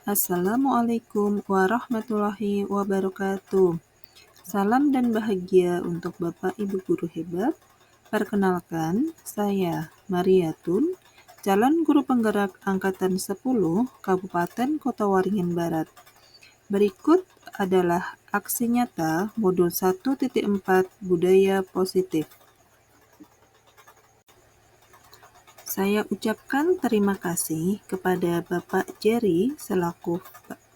Assalamualaikum warahmatullahi wabarakatuh. Salam dan bahagia untuk Bapak Ibu Guru hebat. Perkenalkan, saya Maria Tun, calon guru penggerak Angkatan 10 Kabupaten Kota Waringin Barat. Berikut adalah aksi nyata modul 1.4 Budaya Positif. Saya ucapkan terima kasih kepada Bapak Jerry selaku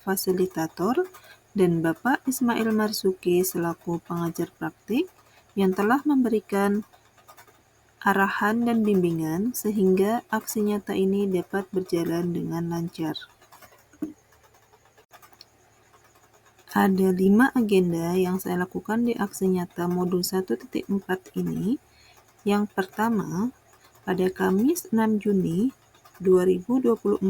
fasilitator dan Bapak Ismail Marzuki selaku pengajar praktik yang telah memberikan arahan dan bimbingan sehingga aksi nyata ini dapat berjalan dengan lancar. Ada 5 agenda yang saya lakukan di aksi nyata modul 1.4 ini. Yang pertama, pada Kamis 6 Juni 2024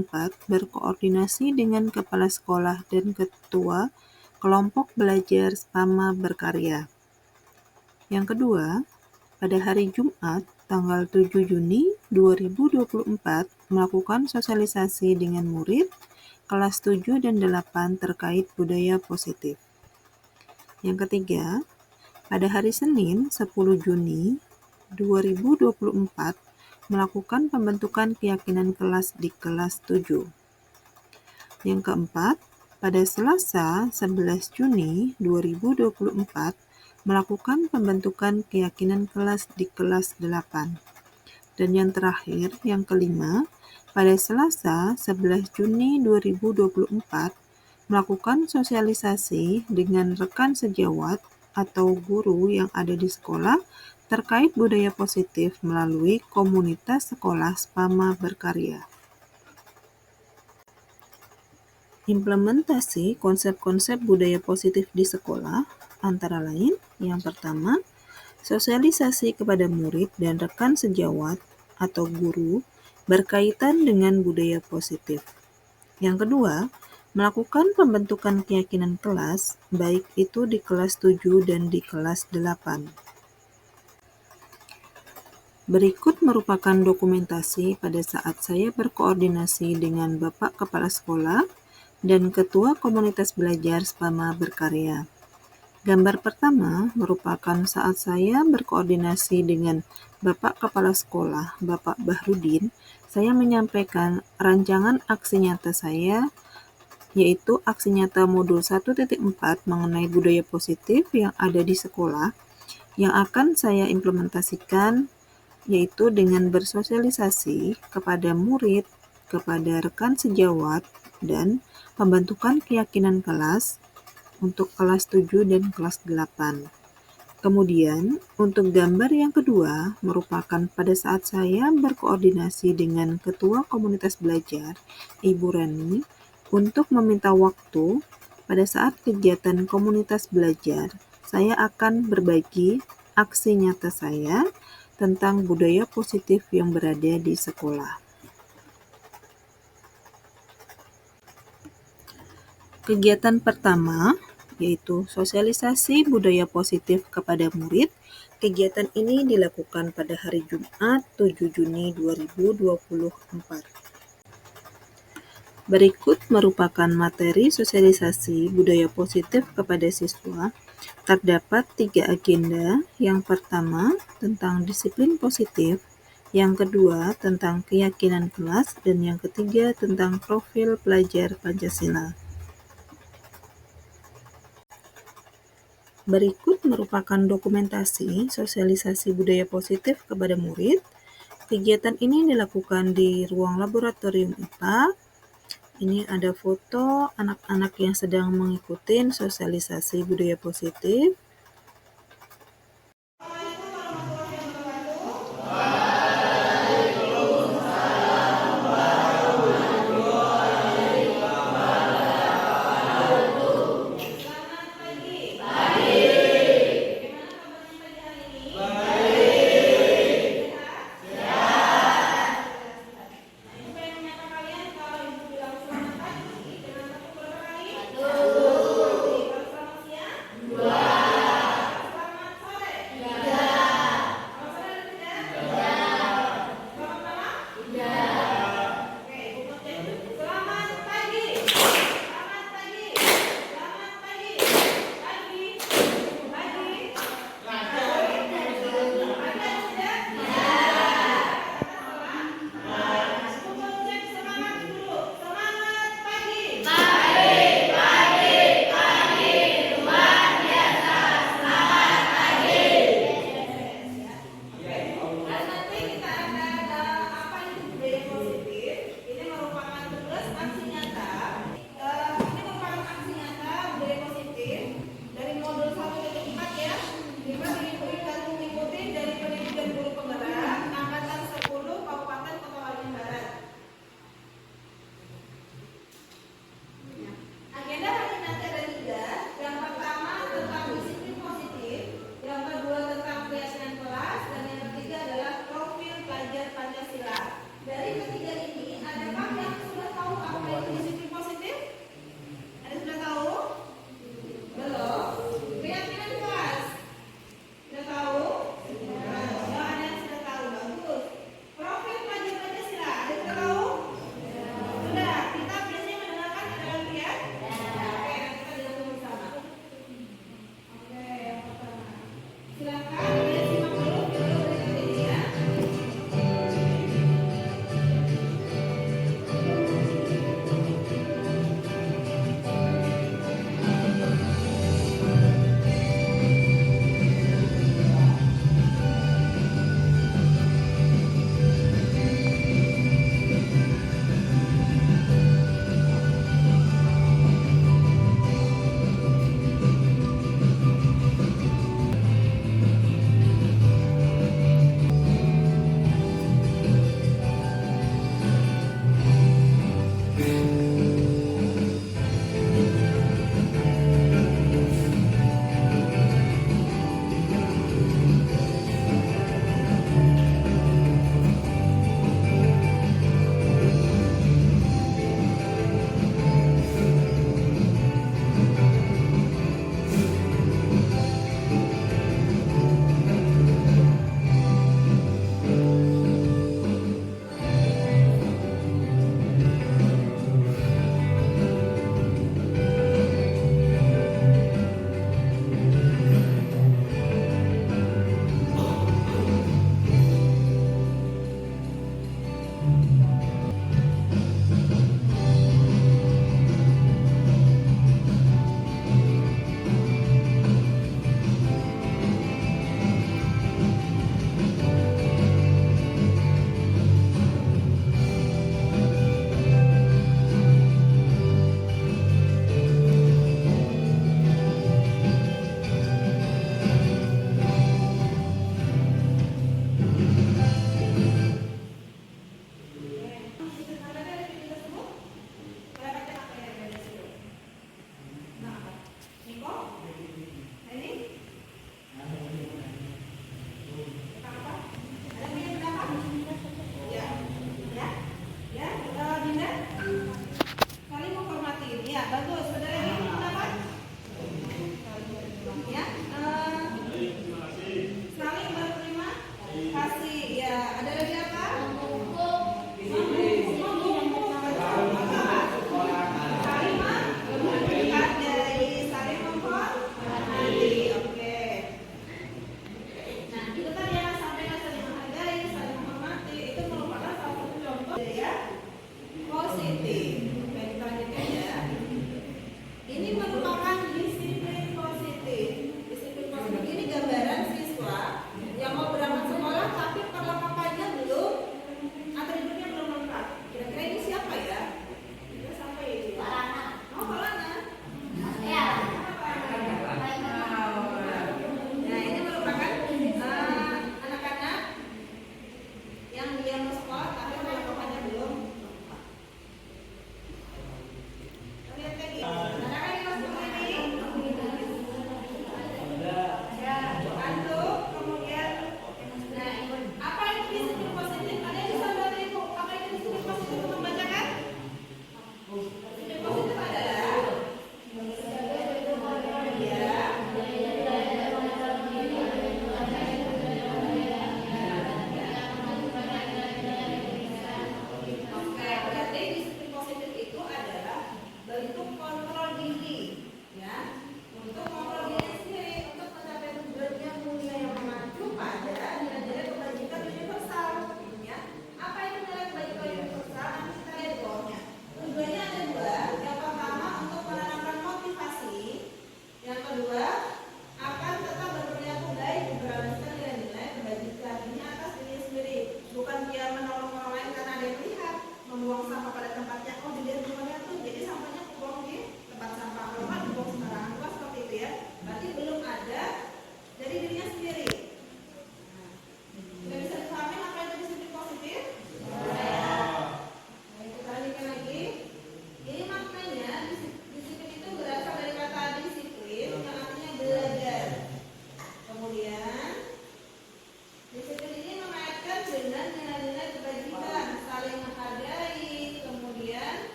berkoordinasi dengan Kepala Sekolah dan Ketua Kelompok Belajar Spama Berkarya. Yang kedua, pada hari Jumat tanggal 7 Juni 2024 melakukan sosialisasi dengan murid kelas 7 dan 8 terkait budaya positif. Yang ketiga, pada hari Senin 10 Juni 2024 melakukan pembentukan keyakinan kelas di kelas 7. Yang keempat, pada Selasa 11 Juni 2024 melakukan pembentukan keyakinan kelas di kelas 8. Dan yang terakhir, yang kelima, pada Selasa 11 Juni 2024 melakukan sosialisasi dengan rekan sejawat atau guru yang ada di sekolah terkait budaya positif melalui komunitas sekolah Spama Berkarya. Implementasi konsep-konsep budaya positif di sekolah antara lain, yang pertama, sosialisasi kepada murid dan rekan sejawat atau guru berkaitan dengan budaya positif. Yang kedua, melakukan pembentukan keyakinan kelas, baik itu di kelas 7 dan di kelas 8. Berikut merupakan dokumentasi pada saat saya berkoordinasi dengan Bapak Kepala Sekolah dan Ketua Komunitas Belajar Spama Berkarya. Gambar pertama merupakan saat saya berkoordinasi dengan Bapak Kepala Sekolah, Bapak Bahrudin, saya menyampaikan rancangan aksi nyata saya, yaitu aksi nyata modul 1.4 mengenai budaya positif yang ada di sekolah, yang akan saya implementasikan yaitu dengan bersosialisasi kepada murid, kepada rekan sejawat, dan pembentukan keyakinan kelas untuk kelas 7 dan kelas 8. Kemudian, untuk gambar yang kedua merupakan pada saat saya berkoordinasi dengan Ketua Komunitas Belajar, Ibu Rani, untuk meminta waktu pada saat kegiatan komunitas belajar, saya akan berbagi aksi nyata saya tentang budaya positif yang berada di sekolah. Kegiatan pertama yaitu sosialisasi budaya positif kepada murid. Kegiatan ini dilakukan pada hari Jumat 7 Juni 2024. Berikut merupakan materi sosialisasi budaya positif kepada siswa. Terdapat 3 agenda. Yang pertama, tentang disiplin positif. Yang kedua, tentang keyakinan kelas. Dan yang ketiga, tentang profil pelajar Pancasila. Berikut merupakan dokumentasi sosialisasi budaya positif kepada murid. Kegiatan ini dilakukan di ruang laboratorium IPA. Ini ada foto anak-anak yang sedang mengikuti sosialisasi budaya positif.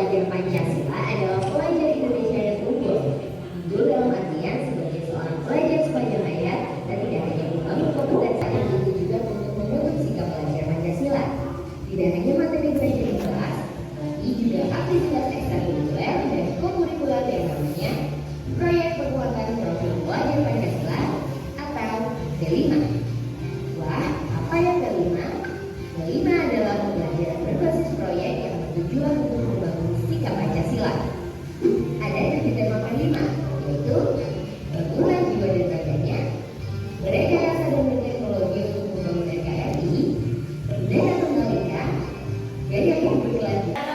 pelajar Pancasila adalah pelajar Indonesia yang unggul. Unggul dalam artian sebagai seorang pelajar sepanjang hayat dan tidak hanya membangun kompetensi, itu juga untuk membentuk sikap pelajar Pancasila. Tidak hanya materi belajar di kelas, tapi juga aktivitas ekstrakurikuler dan kokurikuler yang namanya proyek penguatan profil pelajar Pancasila atau P5. Wah, apa yang P5? P5 adalah pembelajaran berbasis proyek yang bertujuan untuk membangun sikap Pancasila. Ada tiga tema P5, yaitu bangunan jiwa dan raganya, berekayasa dan teknologi untuk membangun NKRI, budaya tunggal ika, gaya hidup berkelanjutan.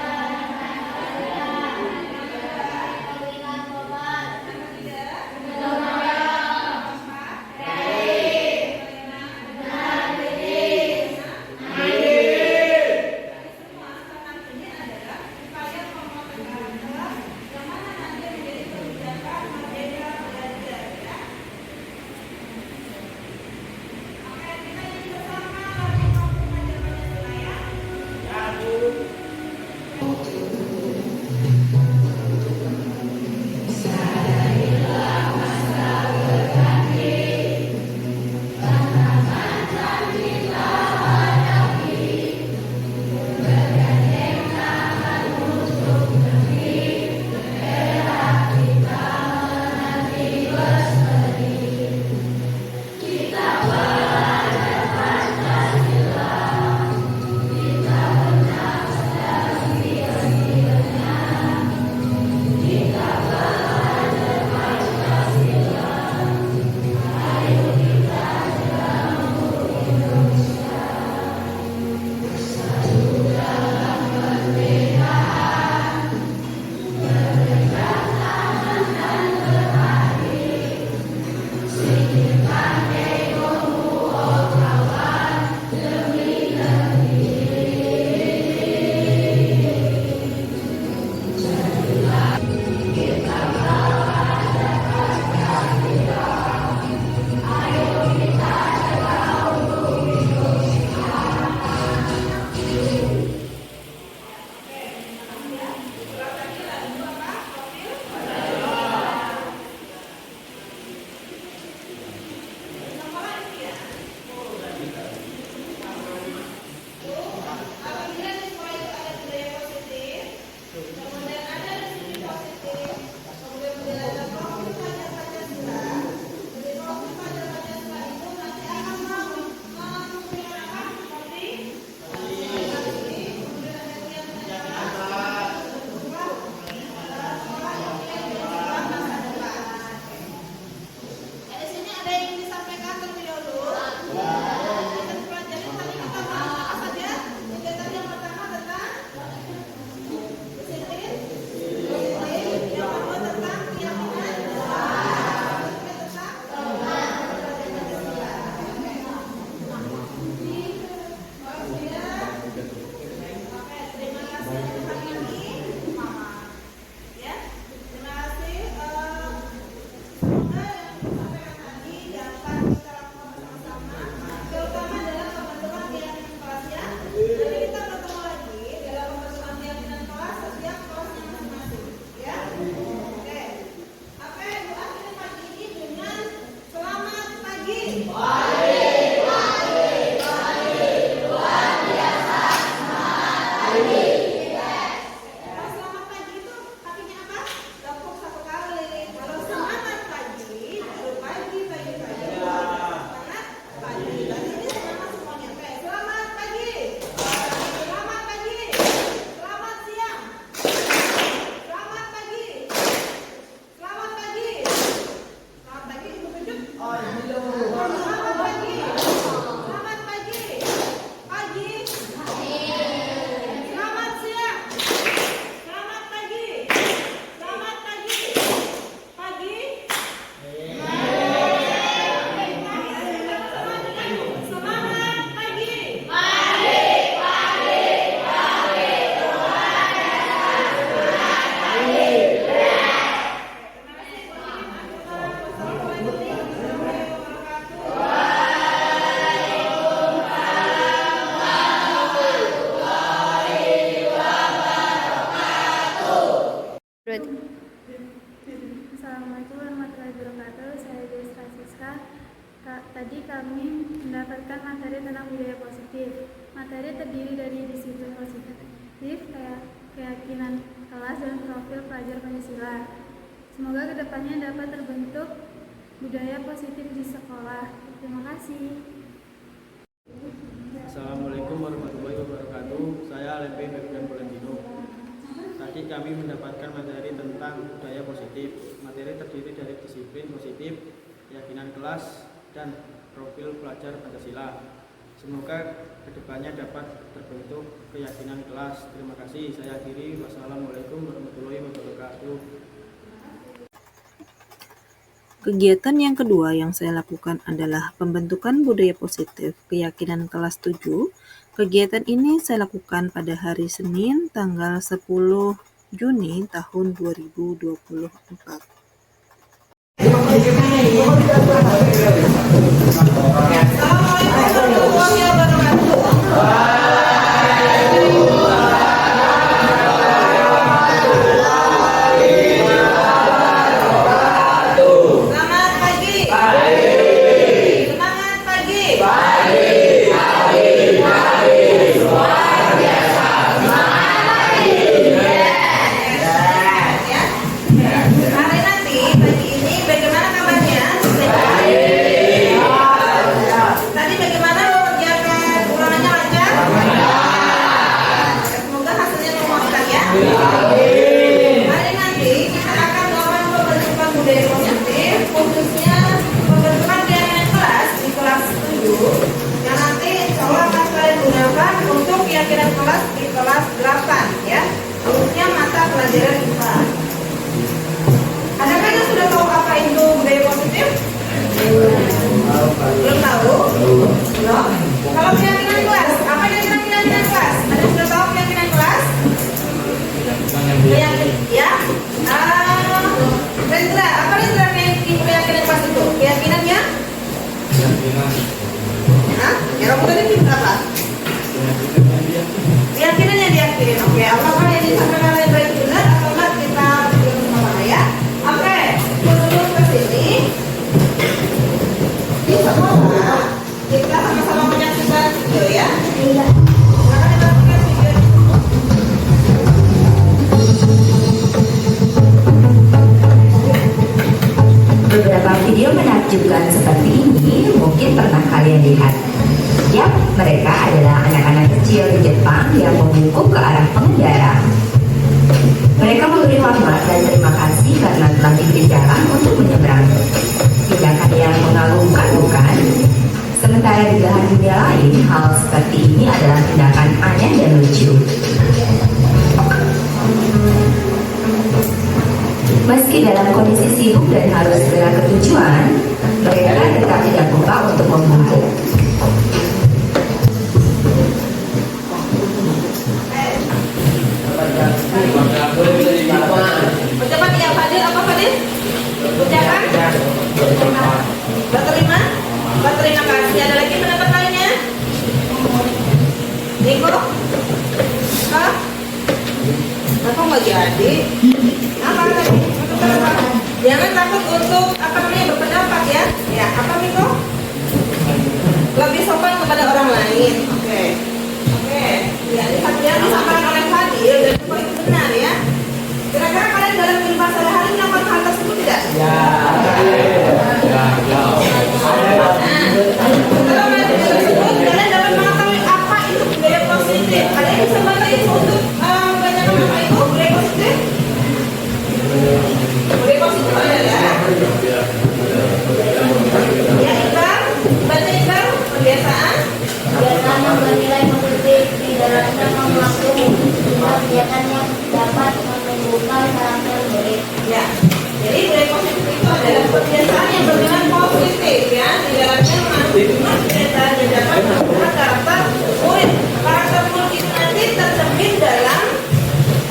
Assalamualaikum warahmatullahi wabarakatuh. Saya Desra Siska. Tadi kami mendapatkan materi tentang budaya positif. Materi terdiri dari disiplin positif, keyakinan kelas, dan profil pelajar Pancasila. Semoga kedepannya dapat terbentuk budaya positif di sekolah. Terima kasih. Assalamualaikum warahmatullahi wabarakatuh. Saya Lempe Febrian Bolendino. Tadi kami mendapatkan materi tentang budaya positif. Materi terdiri dari disiplin positif, keyakinan kelas, dan profil pelajar Pancasila. Semoga kedepannya dapat terbentuk keyakinan kelas. Terima kasih. Saya akhiri. Wassalamualaikum warahmatullahi wabarakatuh. Kegiatan yang kedua yang saya lakukan adalah pembentukan budaya positif keyakinan kelas 7. Kegiatan ini saya lakukan pada hari Senin tanggal 10 Juni tahun 2024. Keyakinan kelas di kelas 8 ya, khususnya mata pelajaran IPA. Adakah yang sudah tahu apa itu budaya positif? Belum tahu? Belum. Kalau keyakinan kelas, apa keyakinan kelas? Ada yang sudah tahu keyakinan kelas? Keyakinan, ya. Rendra, apa Rendra keyakinan kelas itu? Keyakinannya? Hah? Ya, kamu tadi apa? Keyakinan yang diyakini. Oke, apakah yang disampaikan oleh baik benar atau enggak, kita bersama ya. Oke, turun ke sini. Di sekolah kita sama-sama menyaksikan video ya. Iya. Silakan kita pakai video. Beberapa video menakjubkan seperti ini mungkin pernah kalian lihat. Yap, mereka adalah anak-anak kecil di Jepang yang membungkuk ke arah pengendara. Mereka memberi hormat dan terima kasih karena telah diberi jalan untuk menyeberang. Tindakan yang mengagumkan, bukan? Sementara di belahan dunia lain, hal seperti ini adalah tindakan aneh dan lucu. Meski dalam kondisi sibuk dan harus segera ke tujuan, mereka tetap tidak lupa untuk membungkuk. Ucapan yang Fadil apa Fadil? Ucapan? Berterima? Berterima kasih. Ada lagi pendapat lainnya? Niko? Hah? Apa nggak jadi? Apa lagi? Jangan takut untuk apa namanya berpendapat ya. Ya, apa Niko? Lebih sopan kepada orang lain. Oke. Oke. Ya, yang disampaikan oleh Fadil dan itu benar ya. Kira-kira kalian dalam kehidupan sehari-hari melakukan hal tersebut tidak? Ya. Setelah melakukan tersebut, kalian dapat mengetahui apa itu budaya positif. Kalian bisa baca itu untuk membacakan apa itu budaya positif? Budaya positif adalah ya Iqbal, baca Iqbal, kebiasaan. Kebiasaan yang bernilai positif di dalamnya memaklumi kegiatan yang dapat menumbuhkan karakter baik. Ya, jadi budaya positif itu adalah kebiasaan yang bernilai positif ya, di dalamnya mengandung kebiasaan yang dapat menumbuhkan karakter murid. Karakter murid itu nanti tercermin dalam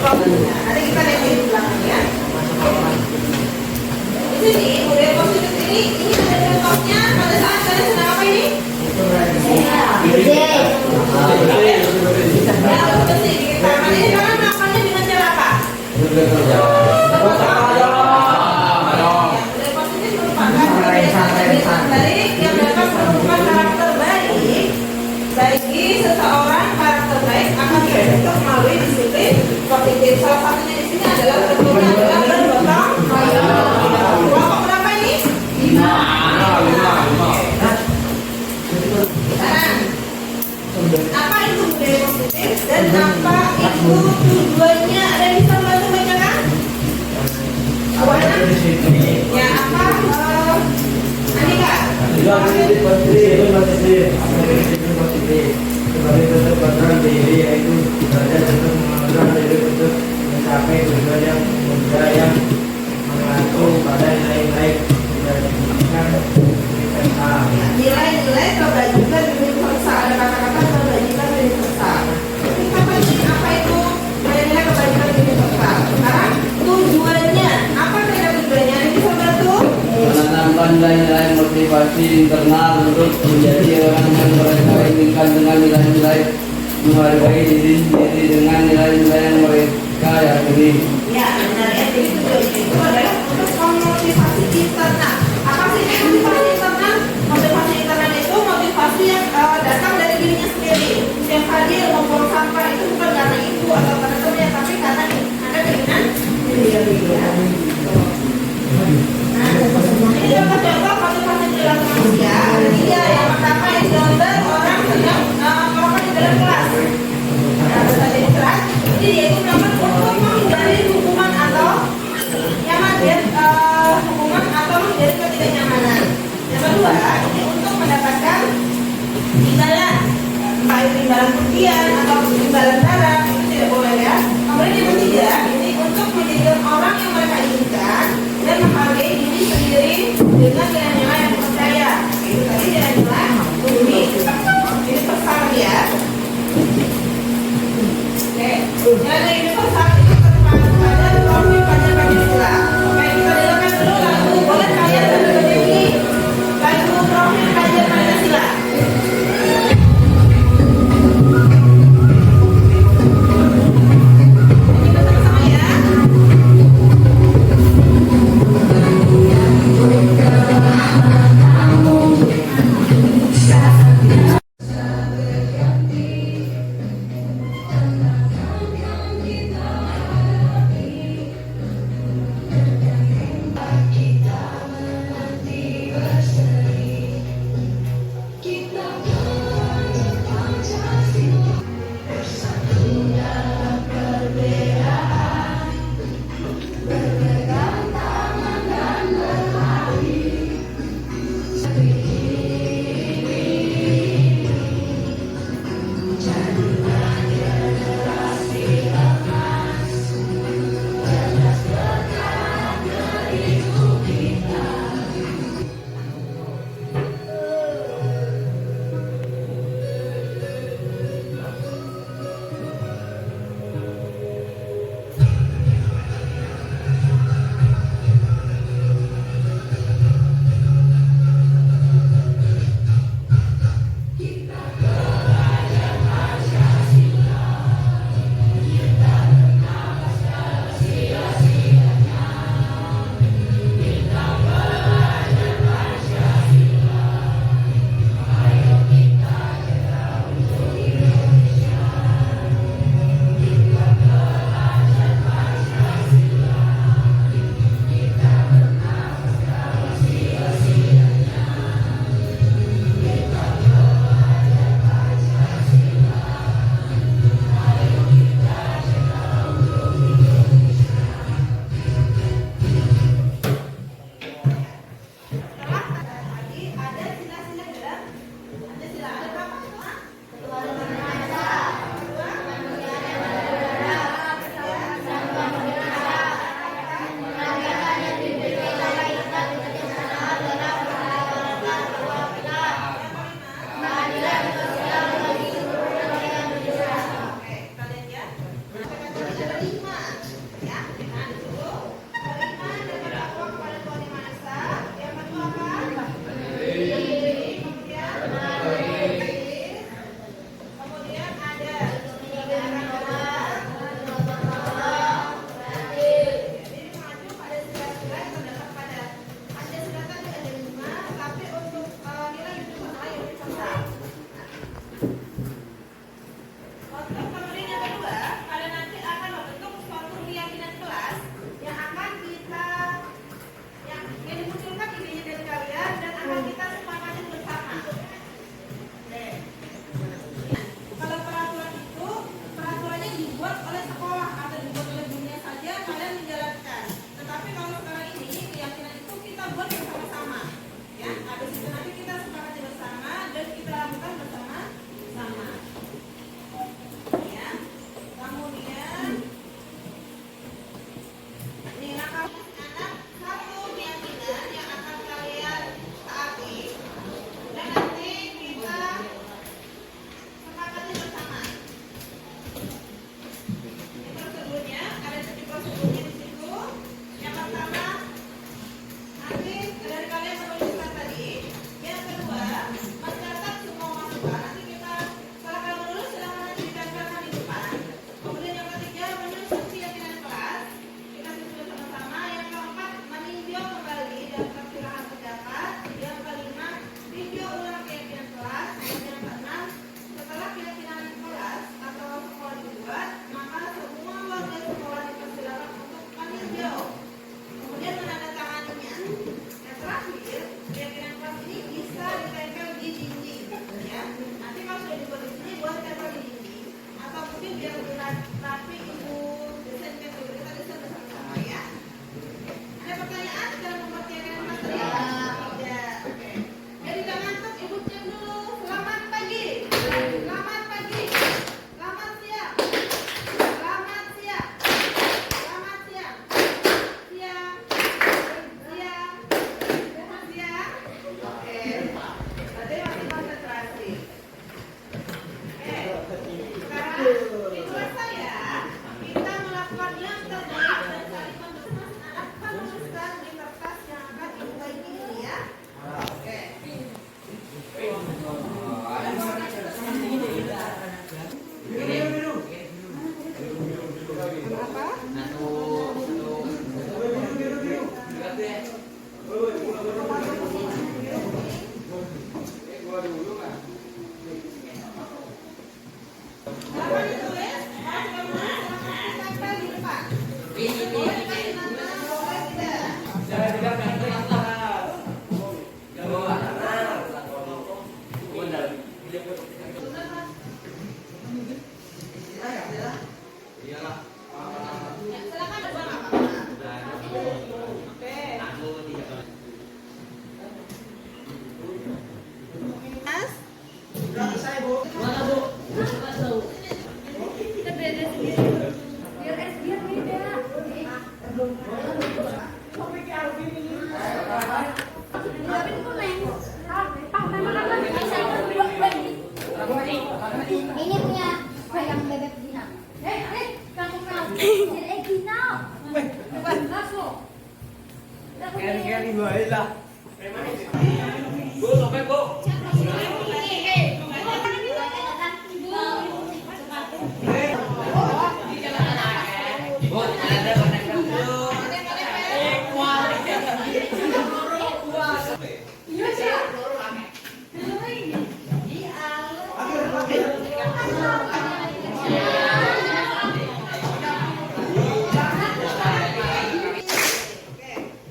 prosesnya. Nanti kita lihat di belakang ya. Di sini budaya positif ini ada contohnya pada saat kalian sedang apa ini? Gede. Ya, bersih. Kita melakukannya dengan cara apa? positif. Salah satunya di sini adalah bentuknya adalah bergotong royong. Kelompok berapa ini? 5. Sekarang, apa itu budaya positif dan apa itu tujuannya? Ada yang bisa bantu bacakan? Ya, apa? Andika. Sebagai bentuk peraturan diri, yaitu belajar untuk mengaturkan diri untuk mencapai tujuan yang mudah yang mengacu pada nilai-nilai dibandingkan universal. Nilai-nilai kebajikan universal. Ada kata-kata kebajikan universal. Apa itu nilai-nilai kebajikan universal? Sekarang tujuannya apa? Kira tujuannya ini bisa bantu? Menanamkan nilai-nilai motivasi internal untuk menjadi orang yang mereka inginkan dengan nilai-nilai menghargai diri sendiri dengan nilai-nilai yang mereka yakini. Ya, benar ya. Jadi tujuannya itu adalah untuk memotivasi internal. Apa sih motivasi internal? Motivasi internal itu motivasi yang datang dari dirinya sendiri. Setiap kali membuang sampah itu bukan karena ibu atau karena temannya, tapi karena ada keinginan dia. Ini contoh motivasi perilaku manusia. Ada 3. Yang pertama itu gambar orang sedang merokok di dalam kelas. Ada di kelas. Jadi dia itu melakukan untuk menghindari hukuman atau hukuman atau menghindari ketidaknyamanan. Yang kedua, ini untuk mendapatkan imbalan, entah itu imbalan kerugian atau imbalan darah, itu tidak boleh ya. Kemudian yang ketiga, ini untuk menjadi orang yang mereka inginkan dan menghargai diri sendiri dengan nilai-nilai yang percaya. Itu tadi nilai-nilai bumi. Ini pesan ya. Oke, nilai universal itu terpaku pada profil Pancasila. Oke, kita dengarkan dulu lagu. Boleh kalian bernyanyi lagu profil Pancasila. Kita sama-sama ya.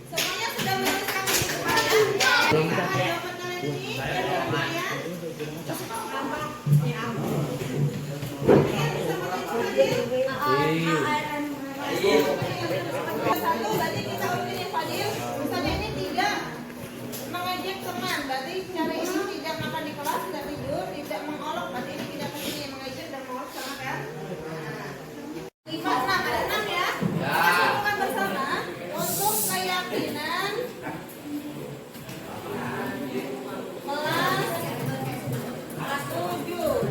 Semuanya sudah menuliskan di depan ya? Jawaban kalian ini yang kemudian satu berarti kita urutin ya Fadil. Misalnya ini tidak mengajak teman, berarti cara ini tidak makan di kelas, tidak tidur, tidak mengolok, berarti ini tidak penting yang mengajak dan mengolok sama kan? Lima, enam, ada 6 ya? Kita lakukan bersama untuk keyakinan kelas 7.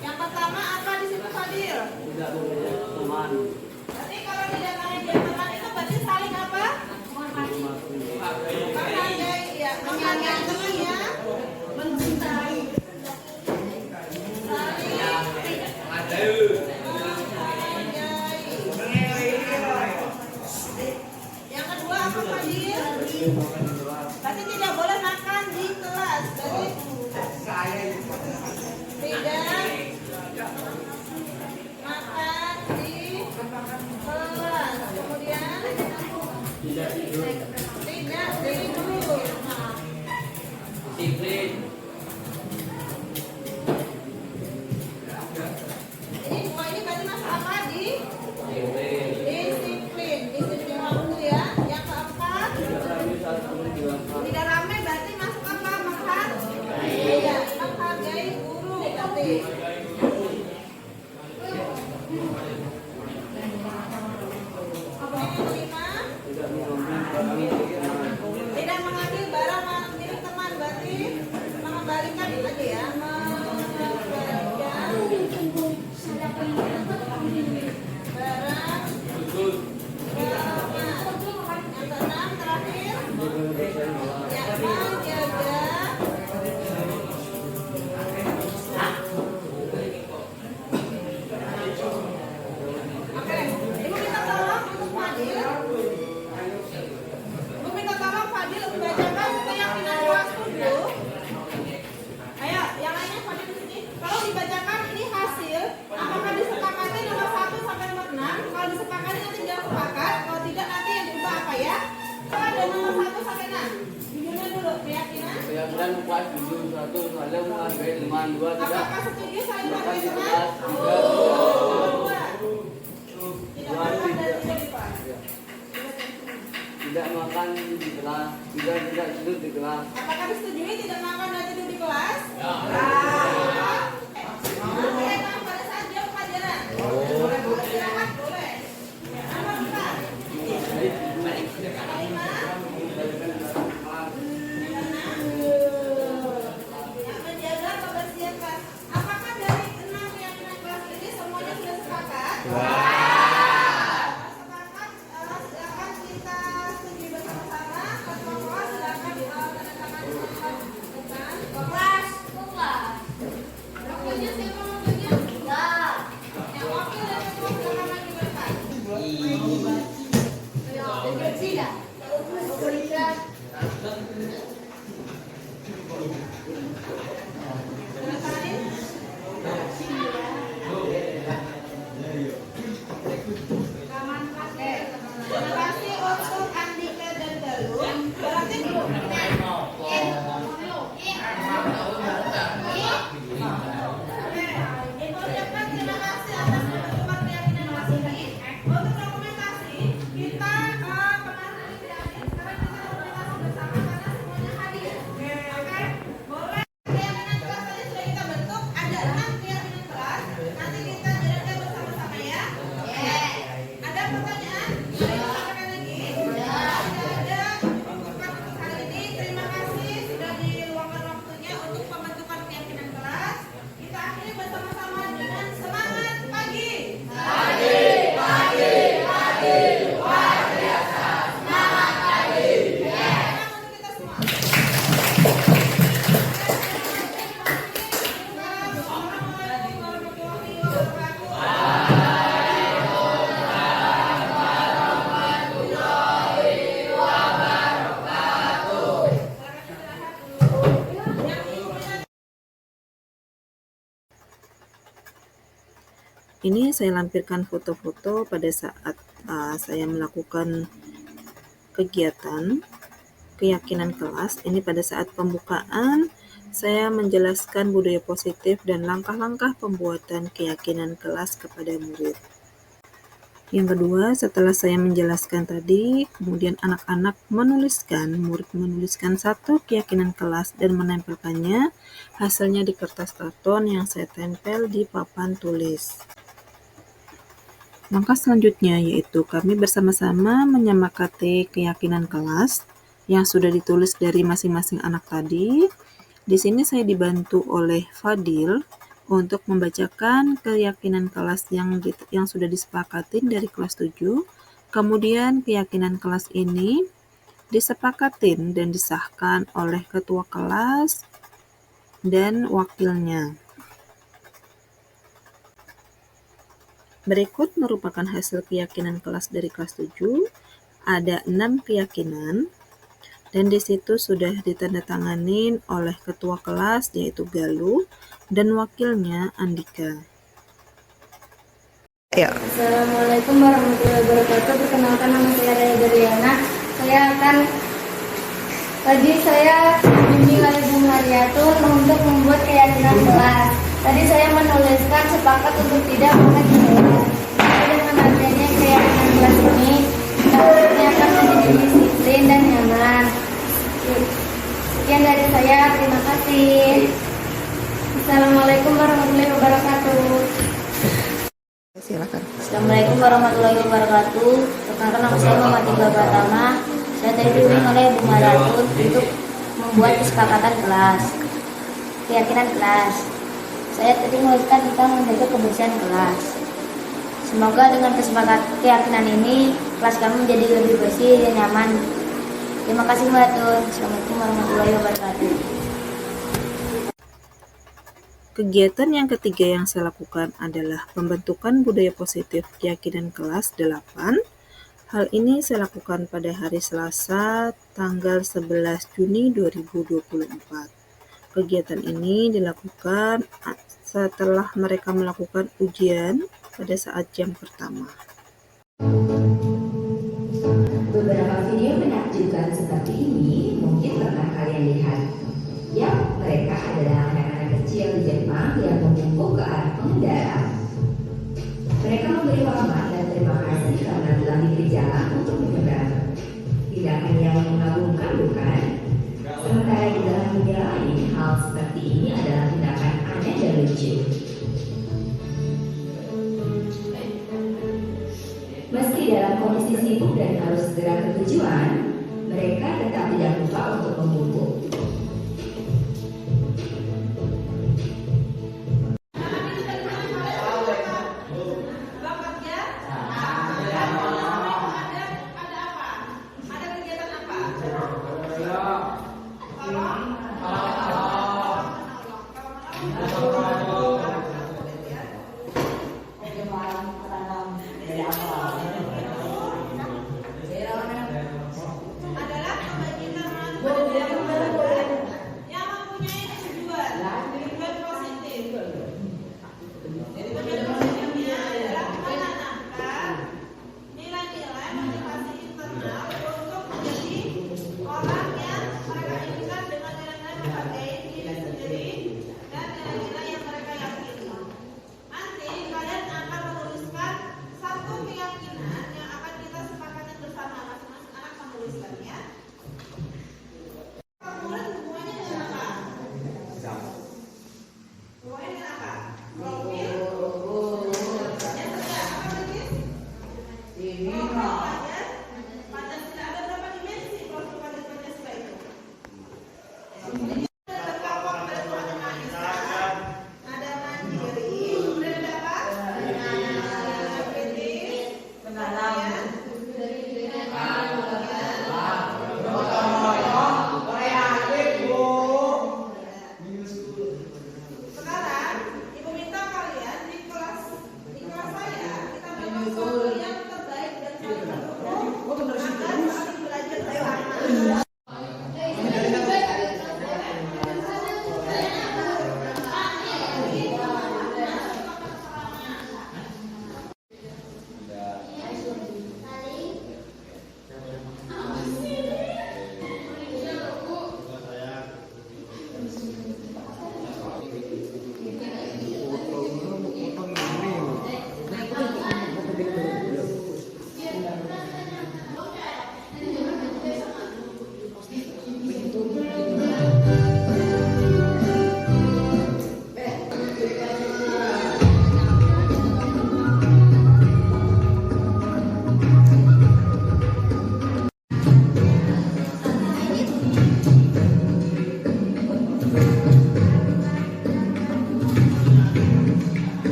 Yang pertama apa di situ Fadil? Tidak boleh teman. Berarti kalau tidak mengajak teman itu berarti saling apa? Menghargai, ya, menghargai teman ya. Mencintai. Saling menghargai. Yang kedua apa Fadil? Berarti tidak boleh makan di kelas. Berarti tidak makan di kelas. Kemudian tidak tidur. Disiplin. Ini dua ini berarti masalah apa di Disiplin. disiplin. Disiplin waktu ya. Yang keempat tidak ramai berarti masuk apa? Tidak menghargai guru berarti. Yang kelima tidak mengambil barang milik teman berarti mengembalikan aja ya, mengembalikan barang teman. Yang keenam terakhir yang menjaga oke, ibu minta tolong untuk Fadil. Ibu minta tolong Fadil untuk bacakan keyakinan kelas 7. Ayo, yang lainnya Fadil di sini. Kalau dibacakan ini hasil, apakah disepakati nomor 1 sampai nomor 6? Kalau disepakati nanti bilang sepakat, kalau tidak nanti yang diubah apa ya? Kalau ada nomor 1 sampai 6. Judulnya dulu, keyakinan. Keyakinan kelas 7 1 saling menghargai teman 2 tidak Apakah setuju saling makan menghargai di teman? kelas 3 Tidak makan dan tidak di kelas. tidak makan di kelas, tidak tidur di kelas. Apakah disetujui tidak makan dan tidur di kelas? Ya. Boleh kan pada saat jam pelajaran? Boleh. Istirahat boleh. Nomor 4. Nomor 5. Yang menjaga kebersihan kelas. Apakah dari 6 keyakinan kelas ini semuanya sudah sepakat? Sepakat, silakan kita setujui bersama-sama. Ketua silakan tanda tangan bersama dengan kelas. Wakilnya siapa wakilnya? Yang wakil dan ketua silakan maju ke depan. Tanda tanganin. sini saya lampirkan foto-foto pada saat saya melakukan kegiatan keyakinan kelas. Ini pada saat pembukaan, saya menjelaskan budaya positif dan langkah-langkah pembuatan keyakinan kelas kepada murid. Yang kedua, setelah saya menjelaskan tadi, kemudian anak-anak murid menuliskan satu keyakinan kelas dan menempelkannya, hasilnya di kertas karton yang saya tempel di papan tulis. Langkah selanjutnya yaitu kami bersama-sama menyepakati keyakinan kelas yang sudah ditulis dari masing-masing anak tadi. Di sini saya dibantu oleh Fadil untuk membacakan keyakinan kelas yang sudah disepakatin dari kelas 7. Kemudian keyakinan kelas ini disepakatin dan disahkan oleh ketua kelas dan wakilnya. Berikut merupakan hasil keyakinan kelas dari kelas 7. Ada 6 keyakinan dan di situ sudah ditandatanganin oleh ketua kelas yaitu Galuh dan wakilnya Andika. Ya. Assalamualaikum warahmatullahi wabarakatuh. Perkenalkan, nama saya Raya Dariana. Tadi saya bimbing oleh Bu Mariatun untuk membuat keyakinan kelas. Tadi saya menuliskan sepakat untuk tidak pakai jilbab. Dengan adanya keyakinan kelas ini, kita akan menjadi disiplin dan nyaman. Sekian dari saya, terima kasih. Assalamualaikum warahmatullahi wabarakatuh. Silakan. Assalamualaikum warahmatullahi wabarakatuh. Perkenalkan, nama saya Muhammad Iqbal Pratama. Saya tadi dibimbing oleh Bu Mariatun untuk membuat kesepakatan kelas, keyakinan kelas. Saya tadi menuliskan tentang menjaga kebersihan kelas. Semoga dengan kesepakatan keyakinan ini, kelas kami menjadi lebih bersih dan nyaman. Terima kasih Mbak Tun. Assalamualaikum warahmatullahi wabarakatuh. Kegiatan yang ketiga yang saya lakukan adalah pembentukan budaya positif keyakinan kelas 8. Hal ini saya lakukan pada hari Selasa, tanggal 11 Juni 2024. Kegiatan ini dilakukan setelah mereka melakukan ujian pada saat jam pertama. Beberapa video menakjubkan seperti ini mungkin pernah kalian lihat. Ya, mereka adalah anak-anak kecil di Jepang yang membungkuk ke arah pengendara. Mereka memberi hormat dan terima kasih karena telah diberi jalan untuk menyeberang. Tindakan yang mengagumkan, bukan? Sementara di dalam dunia lain, hal seperti ini adalah tindakan aneh dan lucu. Meski dalam kondisi sibuk dan harus segera ke tujuan, mereka tetap tidak lupa untuk membungkuk.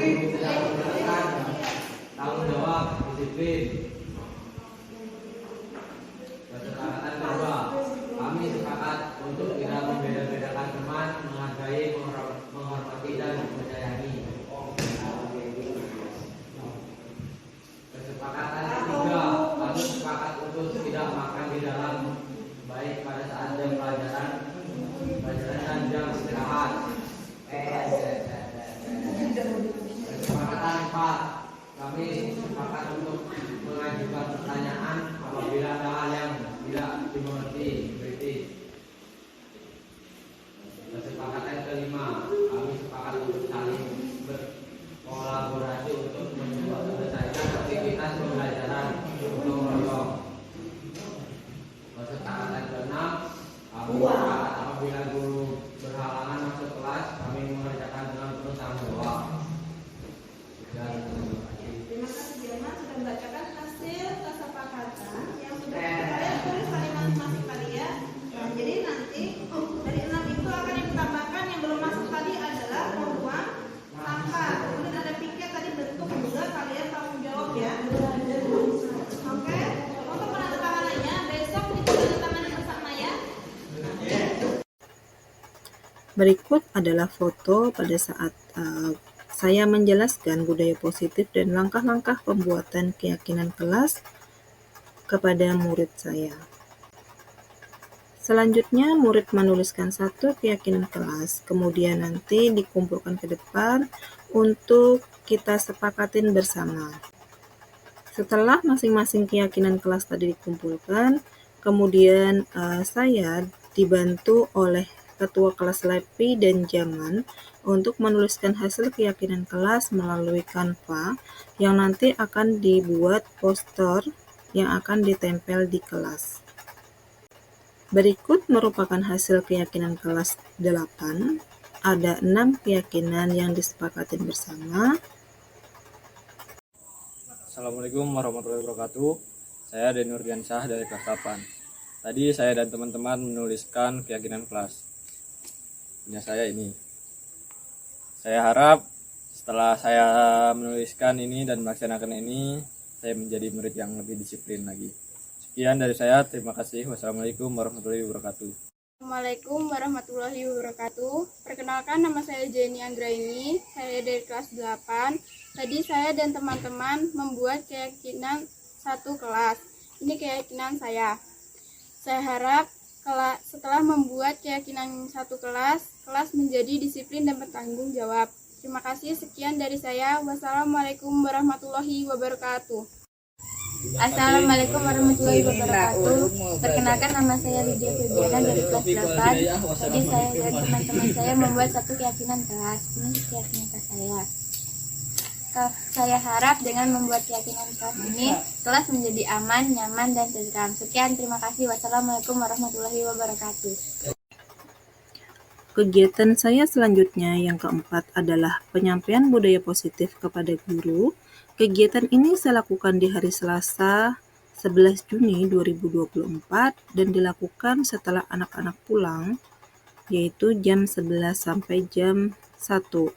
guru tidak menjelaskan tanggung jawab disiplin. Kesepakatan kedua, kami sepakat untuk tidak membeda-bedakan teman, menghargai, menghormati dan menyayangi. Kesepakatan ketiga, kami sepakat untuk tidak makan di dalam, baik pada saat jam pelajaran dan jam istirahat. Kesepakatan 4, kami sepakat untuk mengajukan pertanyaan apabila ada hal yang tidak dimengerti. Kesepakatan kelima, kami sepakat untuk saling berkolaborasi untuk menyelesaikan aktivitas pembelajaran untuk menolong. Kesepakatan keenam, kami sepakat apabila guru berhalangan masuk kelas, kami mengerjakan dengan penuh tanggung jawab. Terima kasih Jerman sudah membacakan hasil kesepakatan yang sudah kalian tulis kalian masing-masing tadi ya. Nah, jadi nanti dari 6 itu akan ditambahkan yang belum masuk tadi adalah membuang sampah. Kemudian ada piket tadi bentuk juga kalian tanggung jawab ya. Oke, untuk penandatanganannya besok ditandatangani bersama ya. Berikut adalah foto pada saat saya menjelaskan budaya positif dan langkah-langkah pembuatan keyakinan kelas kepada murid saya. Selanjutnya, murid menuliskan satu keyakinan kelas, kemudian nanti dikumpulkan ke depan untuk kita sepakatin bersama. Setelah masing-masing keyakinan kelas tadi dikumpulkan, kemudian saya dibantu oleh Ketua Kelas LEPI dan Zaman untuk menuliskan hasil keyakinan kelas melalui Canva yang nanti akan dibuat poster yang akan ditempel di kelas. Berikut merupakan hasil keyakinan kelas 8. Ada 6 keyakinan yang disepakati bersama. Assalamualaikum warahmatullahi wabarakatuh. Saya Denur Diansyah dari kelas 8. Tadi saya dan teman-teman menuliskan keyakinan kelas. Punya saya ini. Saya harap setelah saya menuliskan ini dan melaksanakan ini, saya menjadi murid yang lebih disiplin lagi. Sekian dari saya, terima kasih. Wassalamualaikum warahmatullahi wabarakatuh. Assalamualaikum warahmatullahi wabarakatuh. Perkenalkan, nama saya Jenny Anggraini, saya dari kelas 8. Tadi saya dan teman-teman membuat keyakinan satu kelas. Ini keyakinan saya. Saya harap setelah membuat keyakinan satu kelas menjadi disiplin dan bertanggung jawab. Terima kasih, sekian dari saya. Wassalamualaikum warahmatullahi wabarakatuh. Assalamualaikum warahmatullahi wabarakatuh. Perkenalkan, nama saya Lydia Febiana dari kelas 8. Jadi saya dan teman-teman saya membuat satu keyakinan kelas. Ini keyakinan kelas saya. Saya harap dengan membuat keyakinan kelas ini, kelas menjadi aman, nyaman, dan tentram. Sekian, terima kasih. Wassalamualaikum warahmatullahi wabarakatuh. Kegiatan saya selanjutnya yang keempat adalah penyampaian budaya positif kepada guru. Kegiatan ini saya lakukan di hari Selasa 11 Juni 2024 dan dilakukan setelah anak-anak pulang, yaitu jam 11 sampai jam 1.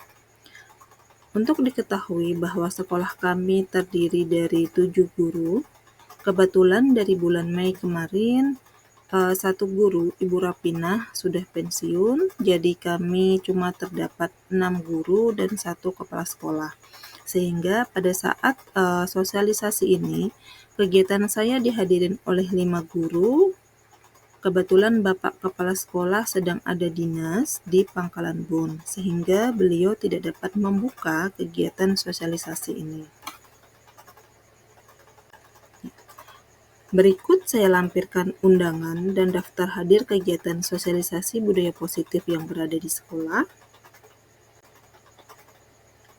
Untuk diketahui bahwa sekolah kami terdiri dari 7 guru, kebetulan dari bulan Mei kemarin, satu guru, Ibu Rapinah, sudah pensiun, jadi kami cuma terdapat 6 guru dan 1 kepala sekolah. Sehingga pada saat sosialisasi ini, kegiatan saya dihadirin oleh 5 guru. Kebetulan Bapak Kepala Sekolah sedang ada dinas di Pangkalan Bun, sehingga beliau tidak dapat membuka kegiatan sosialisasi ini. Berikut saya lampirkan undangan dan daftar hadir kegiatan sosialisasi budaya positif yang berada di sekolah.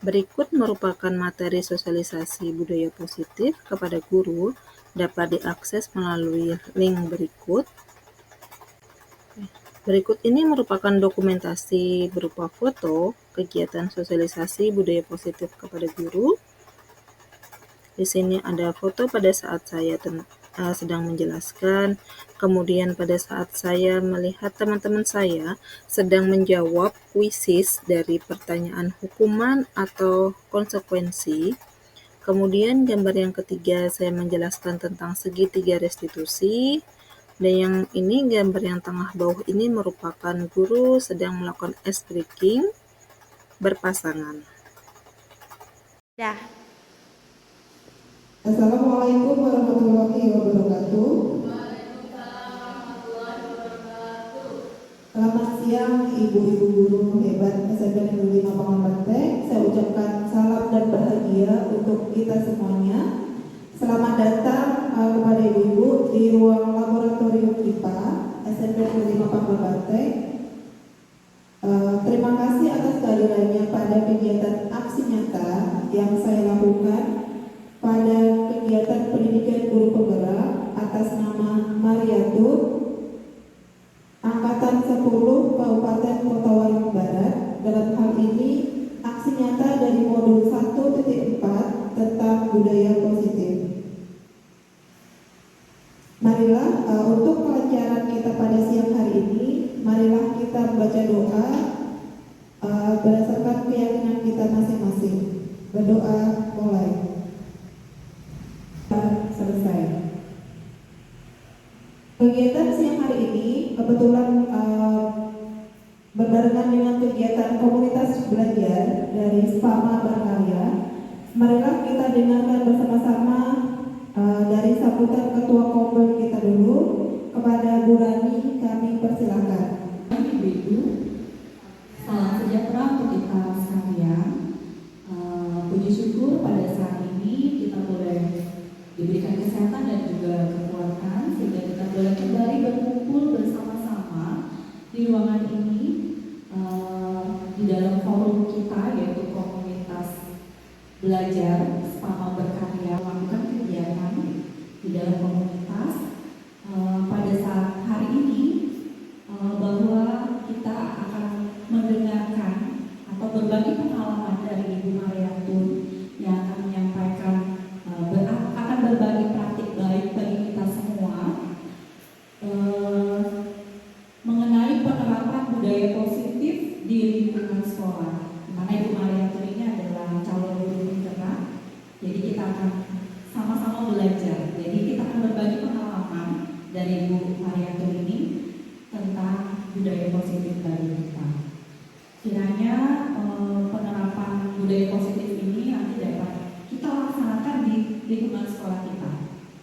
Berikut merupakan materi sosialisasi budaya positif kepada guru, dapat diakses melalui link berikut. Berikut ini merupakan dokumentasi berupa foto kegiatan sosialisasi budaya positif kepada guru. Di sini ada foto pada saat saya sedang menjelaskan, kemudian pada saat saya melihat teman-teman saya sedang menjawab kuisis dari pertanyaan hukuman atau konsekuensi. Kemudian gambar yang ketiga saya menjelaskan tentang segitiga restitusi, dan yang ini gambar yang tengah bawah ini merupakan guru sedang melakukan ice breaking berpasangan. Dah. Assalamualaikum warahmatullahi wabarakatuh. Selamat siang ibu-ibu guru hebat SMP Negeri 5 Pangabanteng. Saya ucapkan salam dan bahagia untuk kita semuanya. Selamat datang kepada ibu-ibu di ruang laboratorium IPA SMP Negeri 5 Pangabanteng. Terima kasih atas kehadirannya pada kegiatan aksi nyata yang saya lakukan pada kegiatan pendidikan guru penggerak atas nama Mariatul Angkatan 10 Kabupaten Kota Waringin Barat. Dalam hal ini aksi nyata dari modul 1.4 tentang budaya positif. Marilah untuk kelancaran kita pada siang hari ini, marilah kita membaca doa berdasarkan keyakinan kita masing-masing. Berdoa mulai. Selesai. Kegiatan siang hari ini kebetulan berbarengan dengan kegiatan komunitas belajar dari Spama Berkarya. Marilah kita dengarkan bersama-sama dari sambutan Ketua Kompel kita dulu. Kepada Bu Rani kami persilakan. Ibu-ibu, salam sejahtera untuk kita sekalian. Puji syukur pada saat ini kita boleh diberikan kesehatan dan juga kekuatan sehingga kita boleh kembali berkumpul bersama-sama di ruangan ini di dalam forum kita, yaitu komunitas belajar Spama Berkarya, melakukan kegiatan di dalam komunitas pada saat hari ini, bahwa kita akan mendengarkan atau berbagi pengalaman dari Ibu Mariatun yang akan menyampaikan akan berbagi praktik baik bagi kita semua mengenai penerapan budaya positif di lingkungan sekolah. Mana Ibu Mariatun ini adalah calon guru penggerak, jadi kita akan sama-sama belajar. Jadi kita akan berbagi pengalaman dari Ibu Mariatun ini tentang budaya positif bagi kita. Kiranya penerapan budaya positif ini nanti dapat kita laksanakan di lingkungan sekolah kita,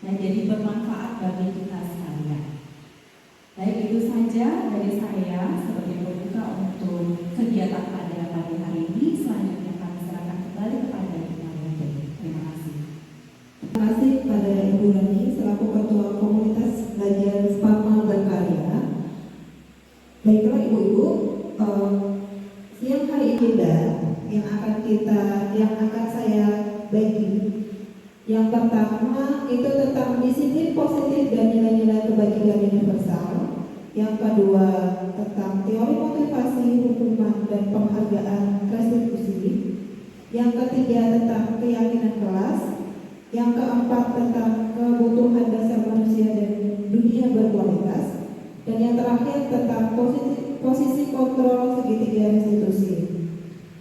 dan jadi bermanfaat bagi kita sekalian. Baik, itu saja dari saya sebagai pembuka untuk kegiatan pada pagi hari ini. Selanjutnya kami serahkan kembali kepada Ibu Mariatun. Terima kasih. Terima kasih kepada Ibu Rani selaku Ketua Komunitas Belajar Spama Berkarya. Baiklah ibu-ibu, siang hari ini yang akan saya bagi. Yang pertama itu tentang disiplin positif dan nilai-nilai kebajikan universal. Yang kedua tentang teori motivasi, hukuman dan penghargaan restitusi. Yang ketiga tentang keyakinan kelas. Yang keempat tentang kebutuhan dasar manusia dan dunia berkualitas. Dan yang terakhir tentang posisi kontrol segitiga restitusi.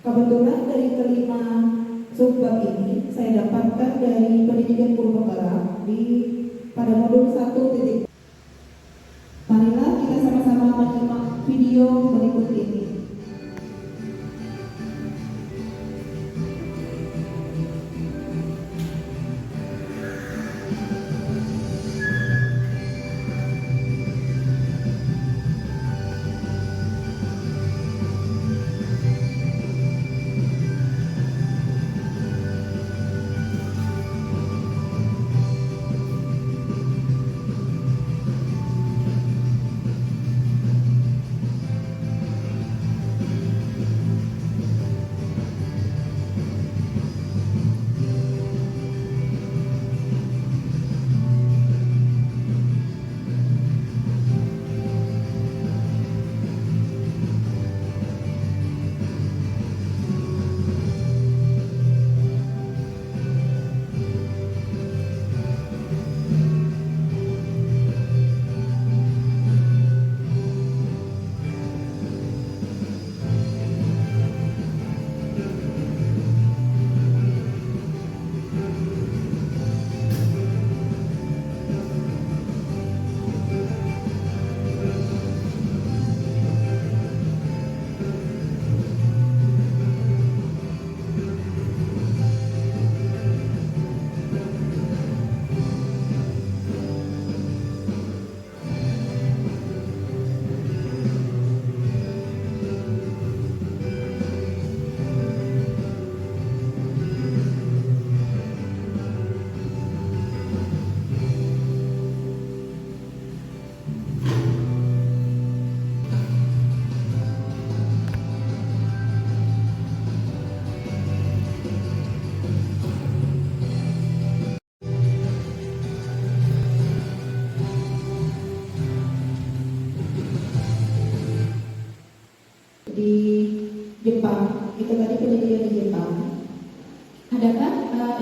Kebetulan dari kelima subbab ini saya dapatkan dari pendidikan guru penggerak pada modul 1. Marilah kita sama-sama menyimak video berikut ini.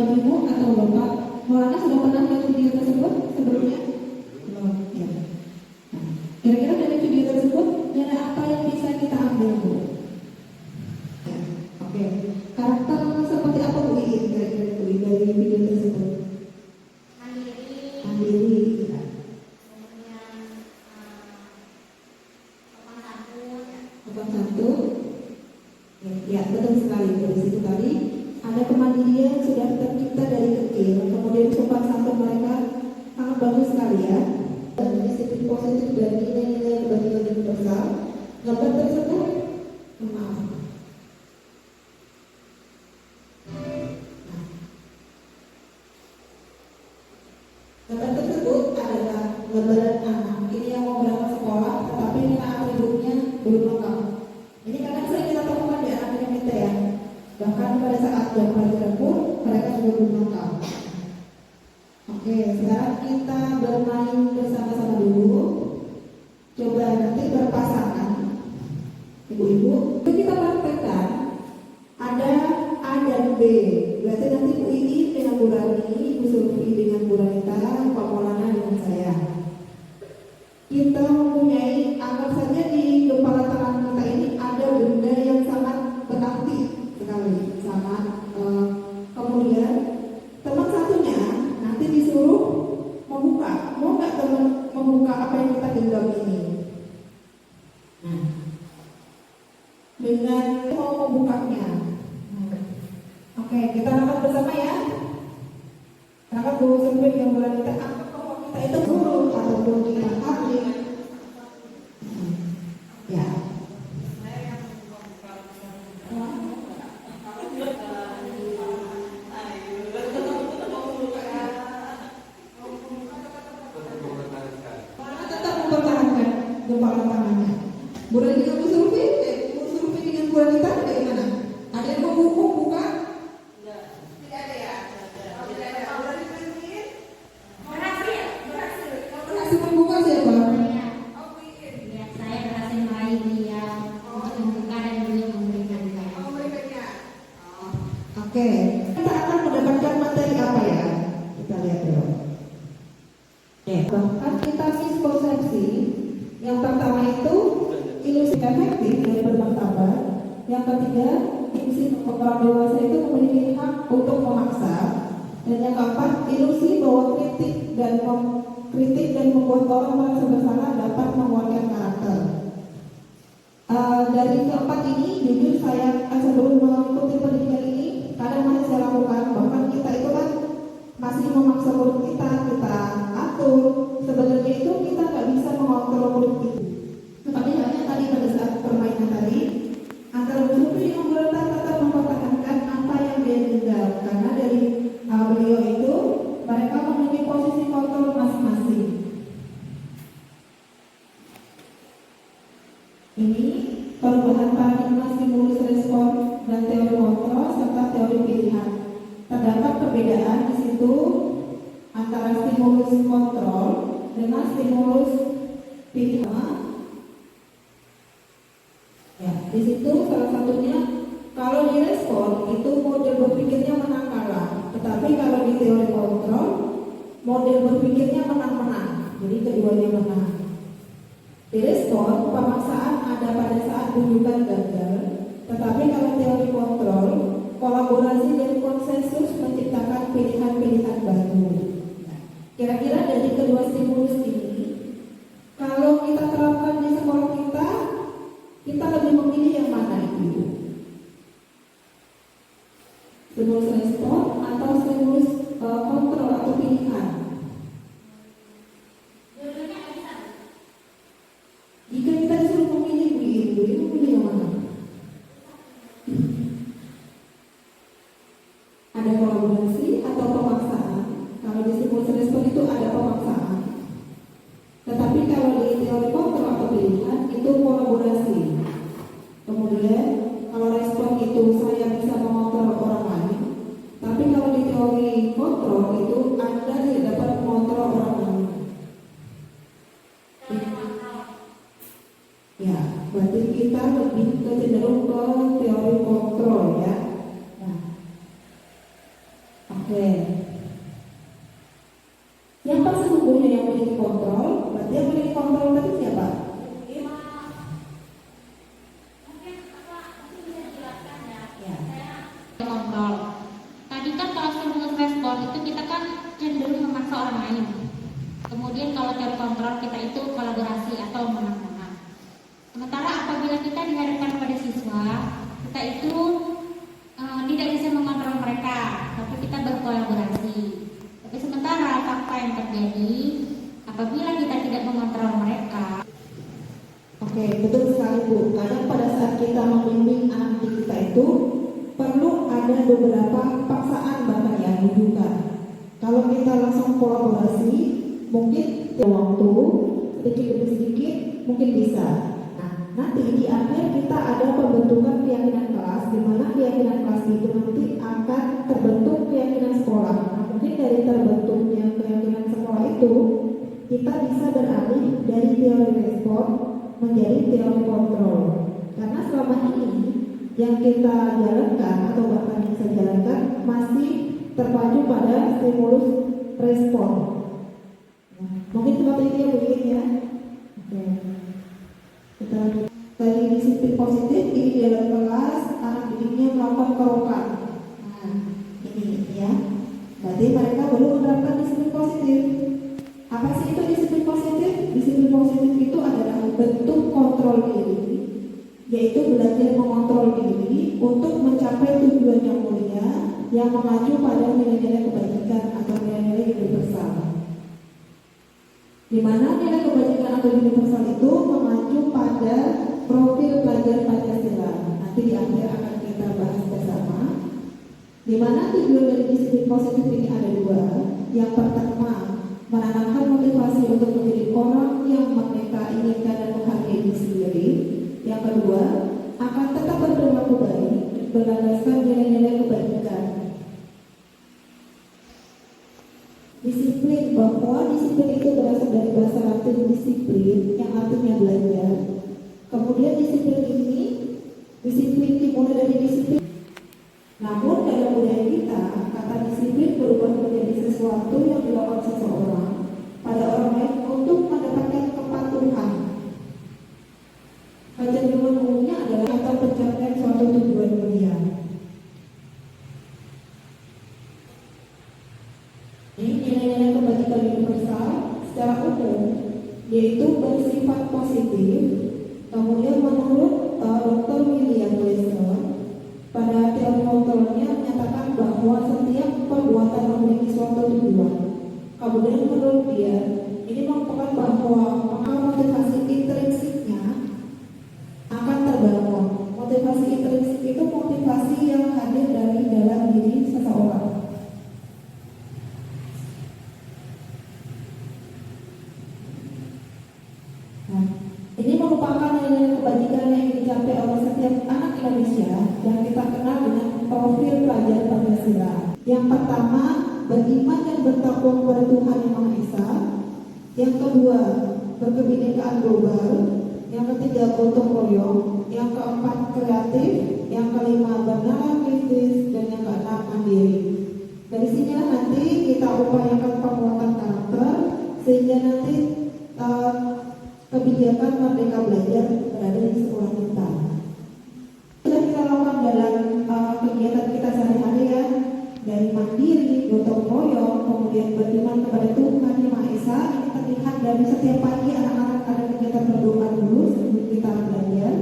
Ibu atau Bapak Maulana sudah pernah melihat video tersebut sebelumnya? Belum, ya. Nah, kira-kira dari video tersebut nilai apa yang bisa kita ambil, Bu? Ya, oke. Karakter seperti apa Bu Iin kira-kira Bu Iin dari video tersebut? Mandiri, ya. Sopan santun. Ya, betul sekali. Dari situ tadi ada kemandirian sudah tercipta dari kecil, kemudian sopan santun mereka sangat bagus sekali ya. Dan disiplin positif dan nilai-nilai kebajikan universal. Gambar tersebut, maaf. Gambar tersebut adalah gambaran anak. Ini yang mau berangkat sekolah, tetapi ini atributnya belum lengkap. Ini kadang sering kita temukan di anak kita ya. Bahkan pada saat jam pelajaran pun mereka juga belum lengkap. Oke, sekarang kita bermain bersama-sama dulu. Coba nanti berpasangan, ibu-ibu. Kita praktekkan ada A dan B. Berarti nanti Bu Iin dengan Bu Rani, Bu Sulfi dengan Bu Ranita, Pak Maulana dengan saya. Kita mempunyai, anggap saja di kepala tangan kita ini ada benda yang sangat berarti sekali, sangat kemudian teman satunya nanti disuruh membuka. Mau nggak teman membuka apa yang kita genggam ini? Nah, dengan mau membukanya. Oke, kita angkat bersama ya. Angkat Bu Sulfi dengan Bu Ranita. Angkat kalau kita itu guru ataupun kita abdi. Ya. Tetap mempertahankan kepala tangannya. Bu Rani dengan Bu Sulfi dengan Bu Ranita bagaimana? Ada yang mau buka? Tidak ada ya. Tidak ada. Bu Rani berhasil. Berhasil membuka siapa? Ya, saya berhasil meraih dia untuk membuka dan beliau memberikan saya. Oke. Kita akan mendapatkan materi apa ya? Kita lihat dulu. Bahkan kita miskonsepsi. Yang pertama itu ilusi efektif dari bermartabat. Yang ketiga, ilusi orang dewasa itu memiliki hak untuk memaksa. Dan yang keempat, ilusi bahwa kritik dan membuat orang merasa bersalah dapat menguatkan karakter. Dari keempat ini, jujur saya sebelum mengikuti pendidikan ini, kadang masih saya lakukan. Bahkan kita itu kan masih memaksa mulut kita atur. Sebenarnya itu kita nggak bisa mengontrol mulut itu. Tetapi hanya tadi pada saat permainan tadi, antara Bu Supri dengan Bu Ranita tetap mempertahankan apa yang dia genggam. Karena dari beliau itu mereka memiliki posisi kontrol masing-masing. Ini perubahan paradigma stimulus respon dan teori kontrol serta teori pilihan. Terdapat perbedaan di situ antara stimulus kontrol dengan stimulus pilihan. Ya, di situ salah satunya kalau di respon itu model berpikirnya menang kalah, tetapi kalau di teori kontrol model berpikirnya menang-menang. Jadi keduanya menang. Di respon pemaksaan ada pada saat rujukan gagal, tetapi kalau teori kontrol kolaborasi dan konsensus menciptakan pilihan-pilihan baru. Kira-kira dari kedua stimulus ini, kalau kita terapkan di sekolah kita lebih memilih yang mana itu? Stimulus respon atau stimulus kontrol atau pilihan? Jika kita disuruh memilih, Bu Iin memilih yang mana? Ada kolaborasi atau pemaksaan? Kalau di stimulus respon itu ada pemaksaan. Tetapi kalau di teori kontrol atau pilihan itu kolaborasi. Kemudian kalau respon itu saya bisa mengontrol orang lain. Tapi kalau di teori kontrol itu Anda tidak dapat mengontrol orang lain. Ya, berarti kita lebih cenderung ke teori kontrol ya. Nah, oke. Oke. Yang sesungguhnya yang memiliki kontrol, berarti yang memiliki kontrol tadi siapa? Kontrol. Tadi kan kalau stimulus respon itu kita kan cenderung memaksa orang lain. Kemudian kalau teori kontrol kita itu kolaborasi atau menang-menang. Sementara apabila kita dihadapkan pada siswa, kita itu tidak bisa mengontrol mereka, tapi kita berkolaborasi. Tapi sementara fakta yang terjadi, apabila kita tidak mengontrol mereka. Oke, betul sekali Bu. Kadang pada saat kita membimbing anak kita itu perlu ada beberapa paksaan bahkan yang dibutuhkan. Kalau kita langsung kolaborasi, mungkin waktu sedikit demi sedikit mungkin bisa. Nah, nanti di akhir kita ada pembentukan keyakinan kelas, di mana keyakinan kelas itu nanti akan terbentuk keyakinan sekolah. Nah, mungkin dari terbentuknya keyakinan sekolah itu kita bisa beralih dari teori respon menjadi teori kontrol. Karena selama ini yang kita jalankan atau bahkan yang saya jalankan masih terpacu pada stimulus respon. Mungkin seperti itu ya mungkin ya. Oke. Kita lanjut. Tadi disiplin positif ini di dalam kelas anak didiknya melakukan kerokan. Nah, ini ya. Berarti mereka belum menerapkan disiplin positif. Apa sih itu disiplin positif? Disiplin positif itu adalah bentuk kontrol diri, yaitu belajar mengontrol diri untuk mencapai tujuan yang mulia yang mengacu pada nilai-nilai kebajikan atau nilai-nilai universal. Di mana nilai kebajikan atau universal itu mengacu pada profil pelajar Pancasila. Nanti di akhir akan kita bahas bersama. Di mana tujuan dari disiplin positif ini ada dua. Yang pertama, menanamkan motivasi untuk menjadi orang yang mereka inginkan dan menghargai diri sendiri. Yang kedua, akan tetap berperilaku baik berdasarkan nilai-nilai kebajikan. Disiplin, bahwa disiplin itu berasal dari bahasa Latin disiplin yang artinya belajar. Kemudian disiplin ini, disiplin dimulai dari disiplin. Namun dalam budaya kita, kata disiplin berubah menjadi sesuatu yang dilakukan seseorang pada orang lain untuk mendapatkan kepatuhan. Kecenderungan umumnya adalah atau pencapaian suatu tujuan mulia. Ini nilai-nilai kebajikan universal secara umum yaitu bersifat positif. Kemudian menurut Dr. William Glasser pada teori kontrolnya menyatakan bahwa setiap perbuatan memiliki suatu tujuan. Kemudian menurut dia ini merupakan bahwa motivasi intrinsiknya akan terbangun. Motivasi intrinsik itu motivasi yang hadir dari dalam diri seseorang. Nah, ini merupakan nilai kebajikan yang dicapai oleh setiap anak Indonesia yang kita kenal dengan profil pelajar Pancasila. Yang pertama, beriman dan bertakwa kepada Tuhan Yang Maha Esa. Yang kedua, berkebinekaan global. Yang ketiga, gotong royong. Yang keempat, kreatif. Yang kelima, bernalar kritis. Dan yang keenam, mandiri. Dari sini nanti kita upayakan penguatan karakter sehingga nanti kebijakan Merdeka Belajar berada di sekolah kita. Sudah kita lakukan dalam kegiatan kita sehari-hari ya, dari mandiri, gotong royong, kemudian beriman kepada Tuhan Yang Maha Esa. Ini terlihat dari setiap pagi anak-anak ada kegiatan berdoa dulu sebelum kita belajar.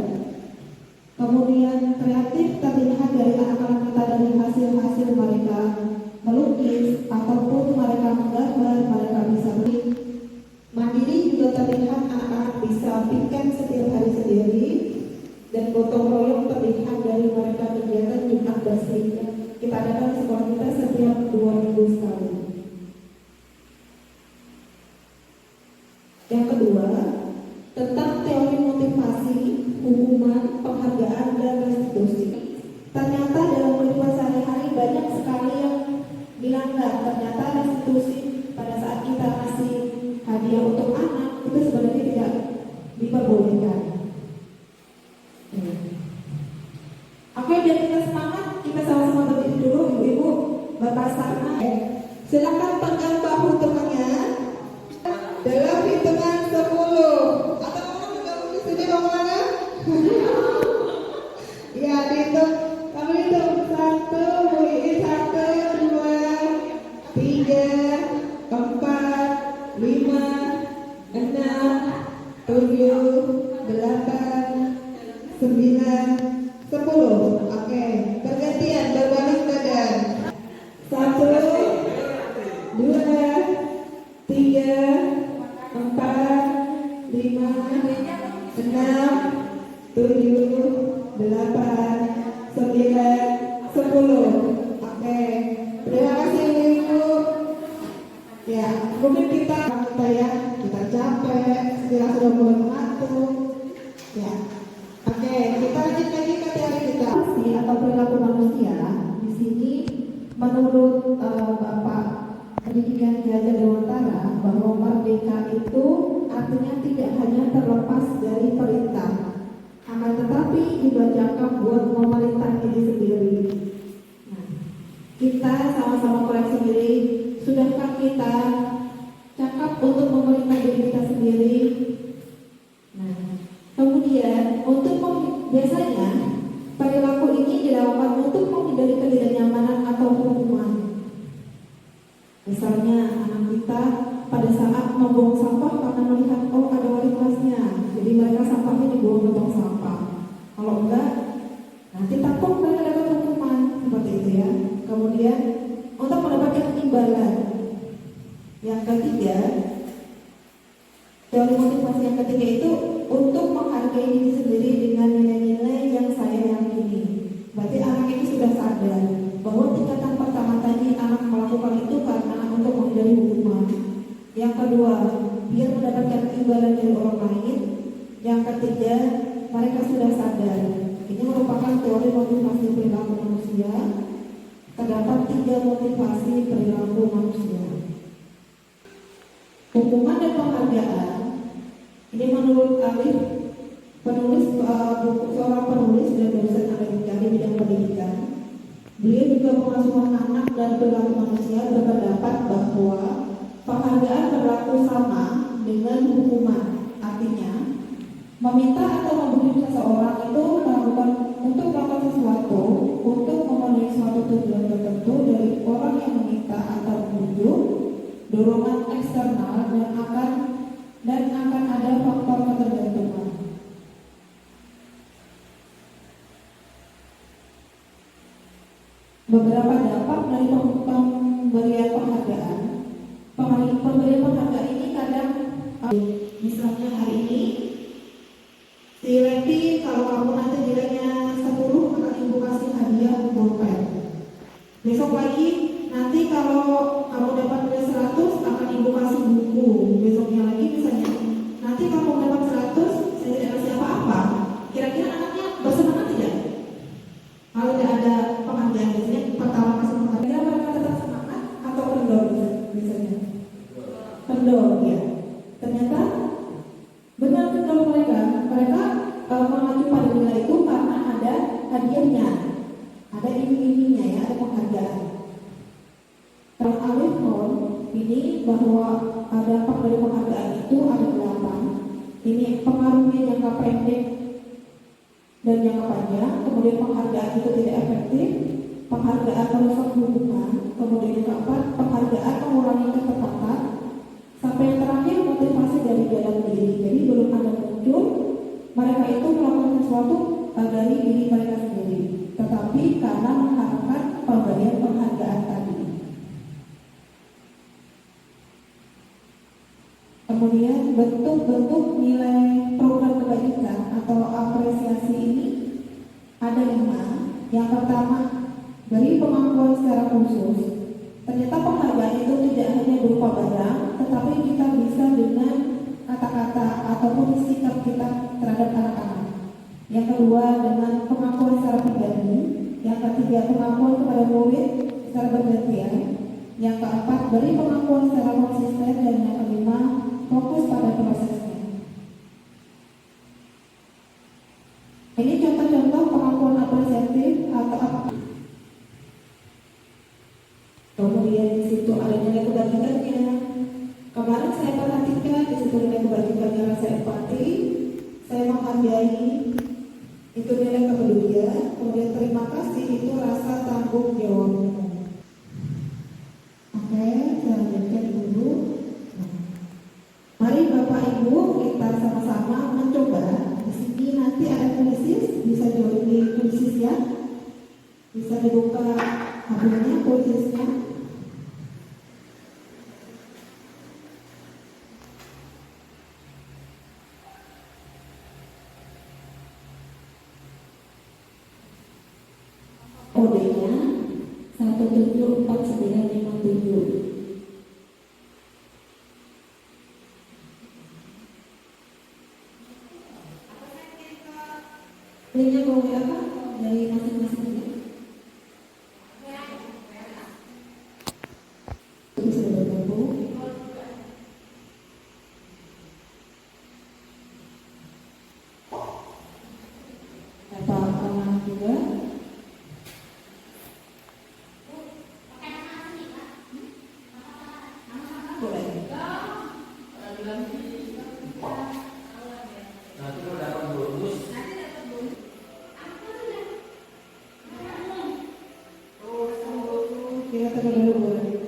Kemudian kreatif terlihat dari anak-anak kita dari hasil-hasil mereka melukis ataupun mereka menggambar, mereka bisa beri. Mandiri juga terlihat anak-anak bisa piket setiap hari sendiri, dan gotong royong terlihat dari mereka kegiatan Jumat bersih kita adakan di sekolah kita setiap 2 minggu sekali. Yang kedua, tentang teori motivasi, hukuman, penghargaan, dan restitusi. Ternyata dalam kehidupan sehari-hari banyak sekali yang dilanggar. Ternyata restitusi pada saat kita kasih hadiah untuk anak itu sebenarnya tidak diperbolehkan. Oke, biar kita semangat, kita sama-sama berdiri dulu, ibu-ibu, Bapak Sarna. 7, 8, 9, 10. Oke, bergantian berbalik badan. 1, 2, 3, 4, 5, 6, 7, 8, 9, 10. Oke, terima kasih Ibu. Ya, mungkin kita capek, istilah sudah mulai mengantuk. Ya, oke, kita lanjut lagi ke teori kita. Atau perilaku manusia di sini menurut Bapak Pendidikan Ki Hajar Dewantara bahwa merdeka itu artinya tidak hanya terlepas dari perintah, akan tetapi juga cakap buat memerintah diri sendiri. Nah, kita sama-sama koreksi diri, sudahkah kita cakap untuk memerintah diri kita sendiri? Nah, kemudian untuk biasanya perilaku ini dilakukan untuk menghindari ketidaknyamanan atau hukuman. Misalnya anak kita pada saat membuang sampah karena melihat ada wali kelasnya, jadi mereka sampahnya dibuang ke tong sampah. Kalau enggak, nanti takut mereka dapat hukuman seperti itu ya. Kemudian untuk mendapatkan imbalan. Yang ketiga, teori motivasi yang ketiga itu untuk menghargai diri sendiri dengan nilai-nilai yang saya yakini. Berarti anak ini sudah sadar bahwa tingkatan pertama tadi anak melakukan itu karena untuk menghindari hukuman. Yang kedua, biar mendapatkan imbalan dari orang lain. Yang ketiga, mereka sudah sadar. Ini merupakan teori motivasi perilaku manusia. Terdapat 3 motivasi perilaku manusia. Hukuman dan penghargaan. Ini menurut Alif, penulis buku, seorang penulis dan dosen Amerika di bidang pendidikan. Beliau juga pengasuhan anak dan perilaku manusia berpendapat bahwa penghargaan berlaku sama dengan hukuman. Artinya, meminta atau membujuk seseorang itu untuk melakukan sesuatu untuk memenuhi suatu tujuan tertentu dari orang yang meminta atau membujuk, dorongan eksternal dan akan ada faktor ketergantungan. Beberapa dampak dari pemberian penghargaan. Pemberian penghargaan ini kadang, misalnya hari ini, si Leti kalau kamu nanti nilainya 10 akan ibu kasih hadiah pulpen. Besok lagi nanti kalau kamu dapat nilai 100 akan ibu kasih buku. Besoknya lagi misalnya nanti kamu dapat 100 saya tidak kasih apa-apa. Kira-kira anaknya bersemangat tidak? Kalau tidak ada penghargaan biasanya pertama kasih penghargaan mereka tetap semangat atau kendor biasanya? Kendor ya. Ternyata benar kendor mereka mengacu pada nilai itu karena ada hadiahnya, ada iming-imingnya ya, ada penghargaan. Kalau Alif ini bahwa ada dampak dari penghargaan itu ada 8. Ini pengaruhnya jangka pendek dan jangka panjang. Kemudian penghargaan itu tidak efektif, penghargaan merusak hubungan, kemudian yang keempat penghargaan mengurangi ketepatan, sampai yang terakhir motivasi dari dalam diri. Jadi belum ada muncul mereka itu melakukan sesuatu dari diri mereka sendiri, tetapi karena mengharapkan pemberian penghargaan tadi. Kemudian bentuk-bentuk nilai program kebajikan atau apresiasi ini ada 5. Yang pertama, dari pengakuan secara khusus. Ternyata penghargaan itu tidak hanya berupa barang, tetapi kita bisa dengan kata-kata ataupun sikap kita terhadap anak-anak. Yang kedua, dengan pengakuan secara pribadi. Yang ketiga, pengakuan kepada murid secara bergantian. Yang keempat, beri pengakuan secara konsisten. Dan yang kelima, fokus pada prosesnya. Ini contoh-contoh pengakuan apresiatif atau apa. Kemudian di situ ada nilai kebajikannya. Kemarin saya perhatikan di situ nilai kebajikannya rasa empati, saya menghargai, itu nilai kepedulian. Kemudian terima kasih itu rasa tanggung jawab. Oke, saya lanjutkan dulu. Mari Bapak Ibu kita sama-sama Kodenya 174957. Linknya mau apa dari masing-masing ini? Bisa bergabung. Bapak Kamal juga. Boleh. Kita terlebih dahulu.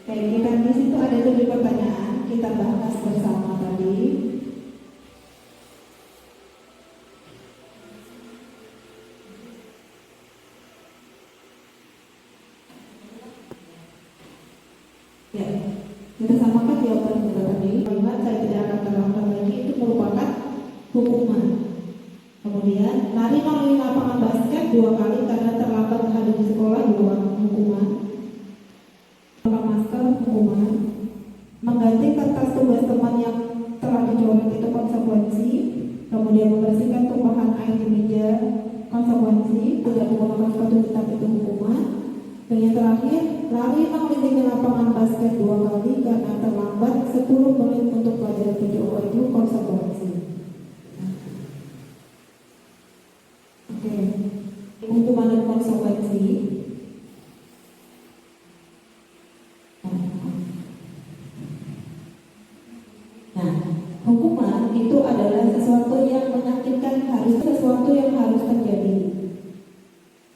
Kita di situ ada 7 pertanyaan kita bahas bersama tadi. Ya, kita samakan jawaban kita tadi. Kalimat saya tidak akan terlambat lagi itu merupakan hukuman. Kemudian lari melalui lapangan basket 2 kali karena terlambat hadir di sekolah juga hukuman. Masker hukuman. Mengganti kertas tugas teman yang telah dicoret itu konsekuensi. Kemudian membersihkan tumpahan air di meja konsekuensi. Tidak menggunakan sepatu hitam itu hukuman. Dan yang terakhir, lari mengelilingi lapangan basket 2 kali karena terlambat 10 menit untuk pelajaran PJO itu konsekuensi. Oke, hukuman dan konsekuensi. Nah, hukuman itu adalah sesuatu yang menyakitkan, sesuatu yang harus terjadi.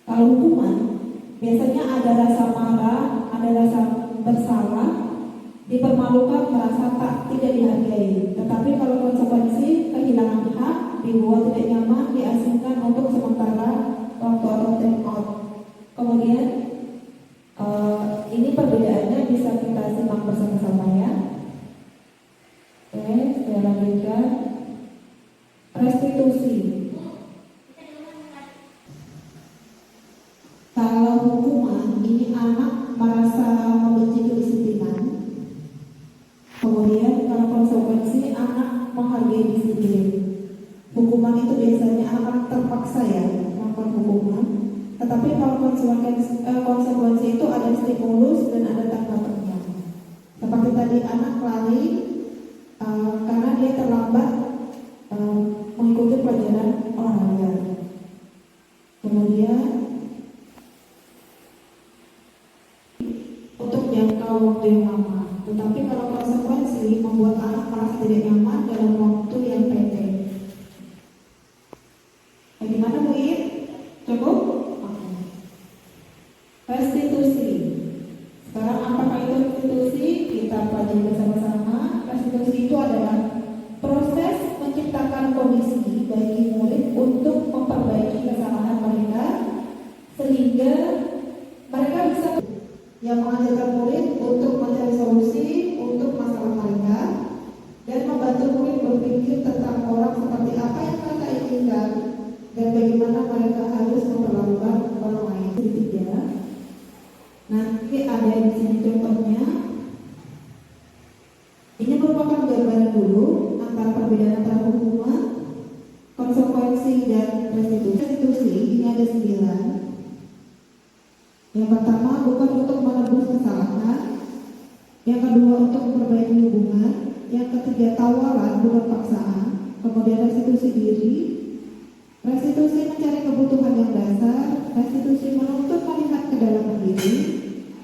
Kalau hukuman biasanya ada rasa marah, ada rasa bersalah, dipermalukan, merasa tidak dihargai. Tetapi kalau konsekuensi, kehilangan hak, dibuat tidak nyaman, diasingkan untuk sementara waktu atau time out. Kemudian ini perbedaannya bisa kita simak bersama-sama ya. Oke, saya lanjutkan. Restitusi. Kalau hukuman ini anak merasa membenci kedisiplinan. Kemudian kalau konsekuensi anak menghargai disiplin. Hukuman itu biasanya anak terpaksa ya melakukan hukuman. Tetapi kalau konsekuensi itu ada stimulus dan ada tanggapannya. membuat anak merasa tidak nyaman dalam waktu yang pendek. Bagaimana Bu Ir? Cukup? Oke. Restitusi. Sekarang apakah itu restitusi? Kita pelajari bersama-sama. Restitusi itu adalah proses menciptakan kondisi bagi murid untuk memperbaiki kesalahan mereka sehingga mereka bisa yang mengajarkan murid untuk mencari solusi untuk masalah mereka dan membantu murid berpikir tentang orang seperti apa yang mereka inginkan dan bagaimana mereka harus memperlakukan orang lain. Ketiga, nanti ada di sini contohnya. Ini merupakan gambaran dulu antara perbedaan antara hukuman, konsekuensi dan restitusi. Restitusi ini ada 9. Yang pertama bukan untuk menebus kesalahan, yang kedua untuk memperbaiki hubungan, yang ketiga tawaran bukan paksaan, kemudian restitusi diri, restitusi mencari kebutuhan yang dasar, restitusi menuntut melihat ke dalam diri,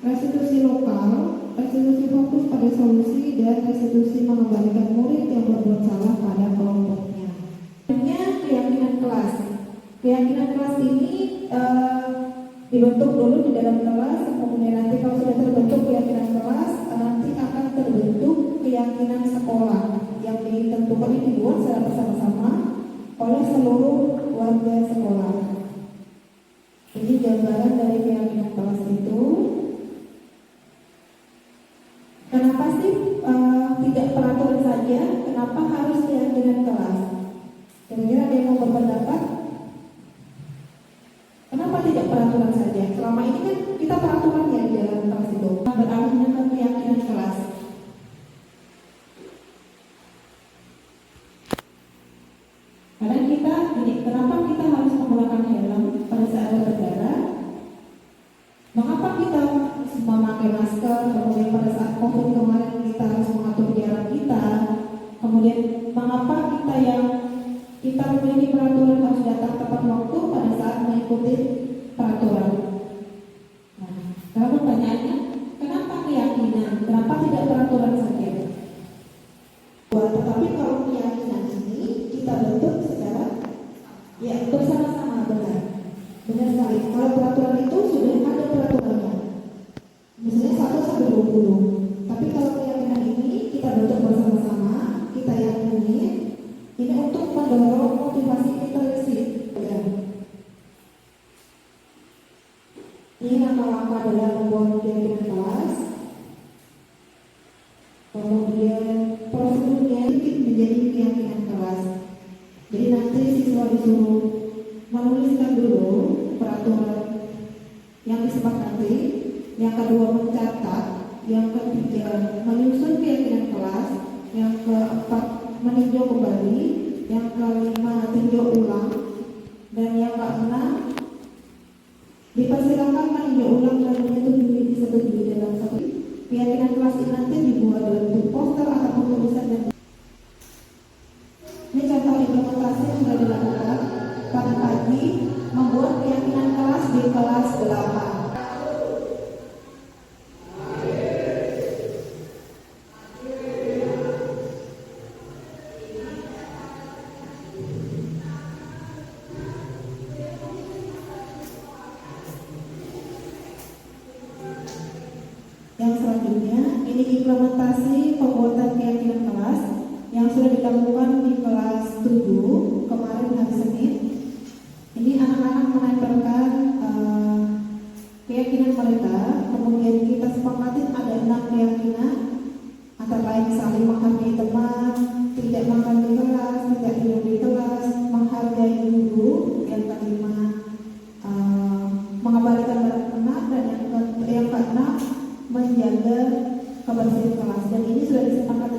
restitusi lokal, restitusi fokus pada solusi, dan restitusi mengembalikan murid yang berbuat salah pada kelompoknya. Keyakinan kelas. Keyakinan kelas ini dibentuk dulu di dalam kelas, kemudian nanti kalau sudah terbentuk keyakinan kelas, nanti akan terbentuk keyakinan sekolah yang ditentukan ini dibuat secara bersama-sama oleh seluruh warga sekolah. Ini gambaran dari keyakinan kelas itu. Kenapa sih tidak peraturan saja? Kenapa harus keyakinan kelas? Kira-kira ada yang mau berpendapat? Kenapa tidak peraturan saja? Selama ini kan kita peraturan ya di dalam kelas itu. Beralihnya ke keyakinan kelas. Karena kita, kenapa kita harus menggunakan helm pada saat berkendara? Mengapa kita memakai masker? Kemudian pada saat COVID kemarin kita harus mengatur jarak kita. Kemudian mengapa kita memiliki peraturan harus datang tepat waktu pada saat mengikuti peraturan. Nah, kalau pertanyaannya, kenapa keyakinan? Kenapa tidak peraturan saja? Tetapi kalau keyakinan ini kita bentuk secara bersama-sama, benar sekali. Kalau peraturan itu sudah ada peraturannya, misalnya 1 sampai 20. Tapi kalau keyakinan ini kita bentuk bersama-sama, kita yakini. Ini untuk mendorong motivasi literasi. Ini langkah-langkah dalam membuat keyakinan kelas. Kemudian prosedurnya menjadi keyakinan kelas. Jadi nanti siswa disuruh menuliskan dulu peraturan yang disepakati. Yang kedua mencatat. Yang ketiga menyusun keyakinan kelas. Yang keempat meninjau kembali, yang kelima tinjau ulang, dan yang keenam dipersilakan meninjau ulang dan disetujui dalam satu. Keyakinan kelas ini nanti dibuat dalam bentuk poster ataupun tulisan dan ini contoh implementasi yang sudah dilakukan pada pagi membuat keyakinan kelas di kelas 8. Yang selanjutnya, ini implementasi pembuatan keyakinan kelas yang sudah dilakukan di kelas 7 kemarin hari Senin. Ini anak-anak menempelkan keyakinan mereka, kemudian kita sepakati ada 6 keyakinan, antara lain saling menghargai teman, tidak makan di kelas, tidak tidur di kelas, menghargai guru, yang kelima mengembalikan barang benar, dan yang keenam menjaga kebersihan kelas. Dan ini sudah disepakati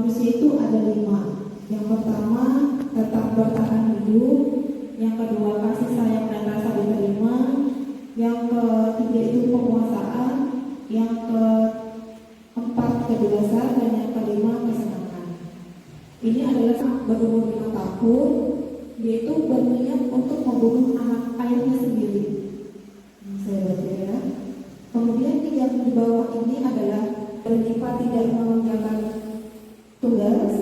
manusia itu ada 5. Yang pertama, tetap bertahan hidup. Yang kedua, kasih sayang dan rasa diterima. Yang ketiga itu penguasaan. Yang keempat, kedewasaan. Dan yang kelima, kesenangan. Ini adalah berumur 5 tahun. Dia itu berniat untuk membunuh anak ayahnya sendiri. Saya baca ya. Kemudian yang di bawah ini adalah berlipat tidak mengerjakan tugas.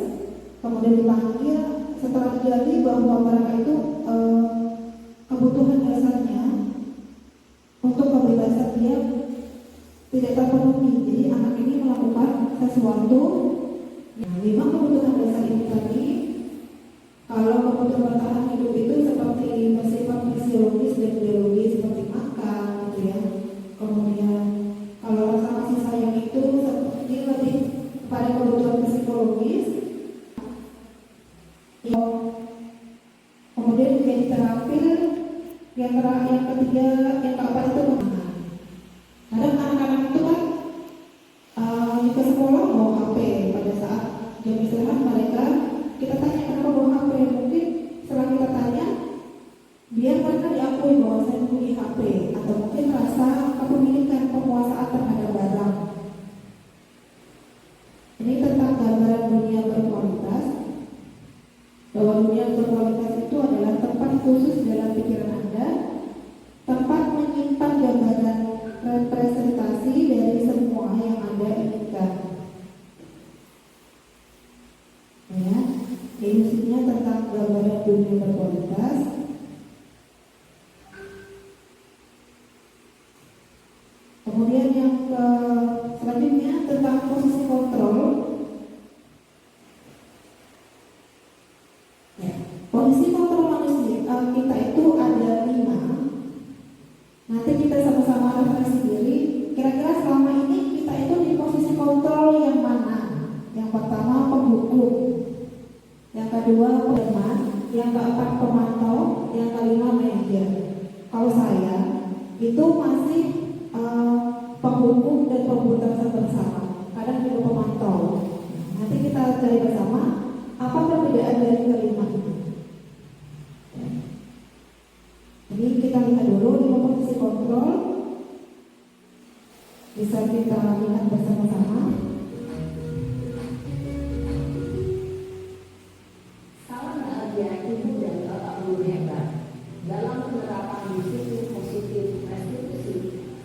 Kemudian dipanggil setelah digali bahwa mereka itu kebutuhan dasarnya untuk kebebasan dia tidak terpenuhi. Jadi anak ini melakukan sesuatu. 5 kebutuhan dasar ini tadi. Kalau kebutuhan bertahan hidup itu seperti bersifat fisiologis dan biologis seperti makan, gitu ya. Kemudian kalau rasa kasih sayang itu seperti lebih pada kebutuhan psikologis. Kemudian menjadi terampil. Yang ketiga, yang keempat itu makanan. Kadang anak-anak itu kan ke sekolah bawa HP pada saat jam istirahat mereka. Kita tanya kenapa bawa HP, mungkin setelah kita tanya biar mereka diakui bahwa saya punya HP, atau mungkin rasa kepemilikan penguasaan terhadap barang. Ini tentang gambaran dunia berkualitas, bahwa dunia berkualitas itu adalah tempat khusus dalam pikiran Anda, tempat menyimpan gambaran representasi dari semua yang Anda inginkan. Ya, isinya tentang gambaran dunia berkualitas. Kemudian yang selanjutnya tentang posisi kontrol. Ya, posisi kontrol manusia kita itu ada 5. Nanti kita sama-sama refleksi diri. Kira-kira selama ini kita itu di posisi kontrol yang mana? Yang pertama penghukum, yang kedua pedoman, yang keempat pemantau, yang kelima manajer. Kalau saya itu masih penghukum dan pembuatan bersama, kadang juga pemantau. Nanti kita cari bersama apa perbedaan dari kelima itu. Jadi kita lihat dulu di posisi kontrol, bisa kita lihat bersama-sama. Salam bahagia ibu dan bapak guru hebat. Dalam penerapan disiplin positif restitusi,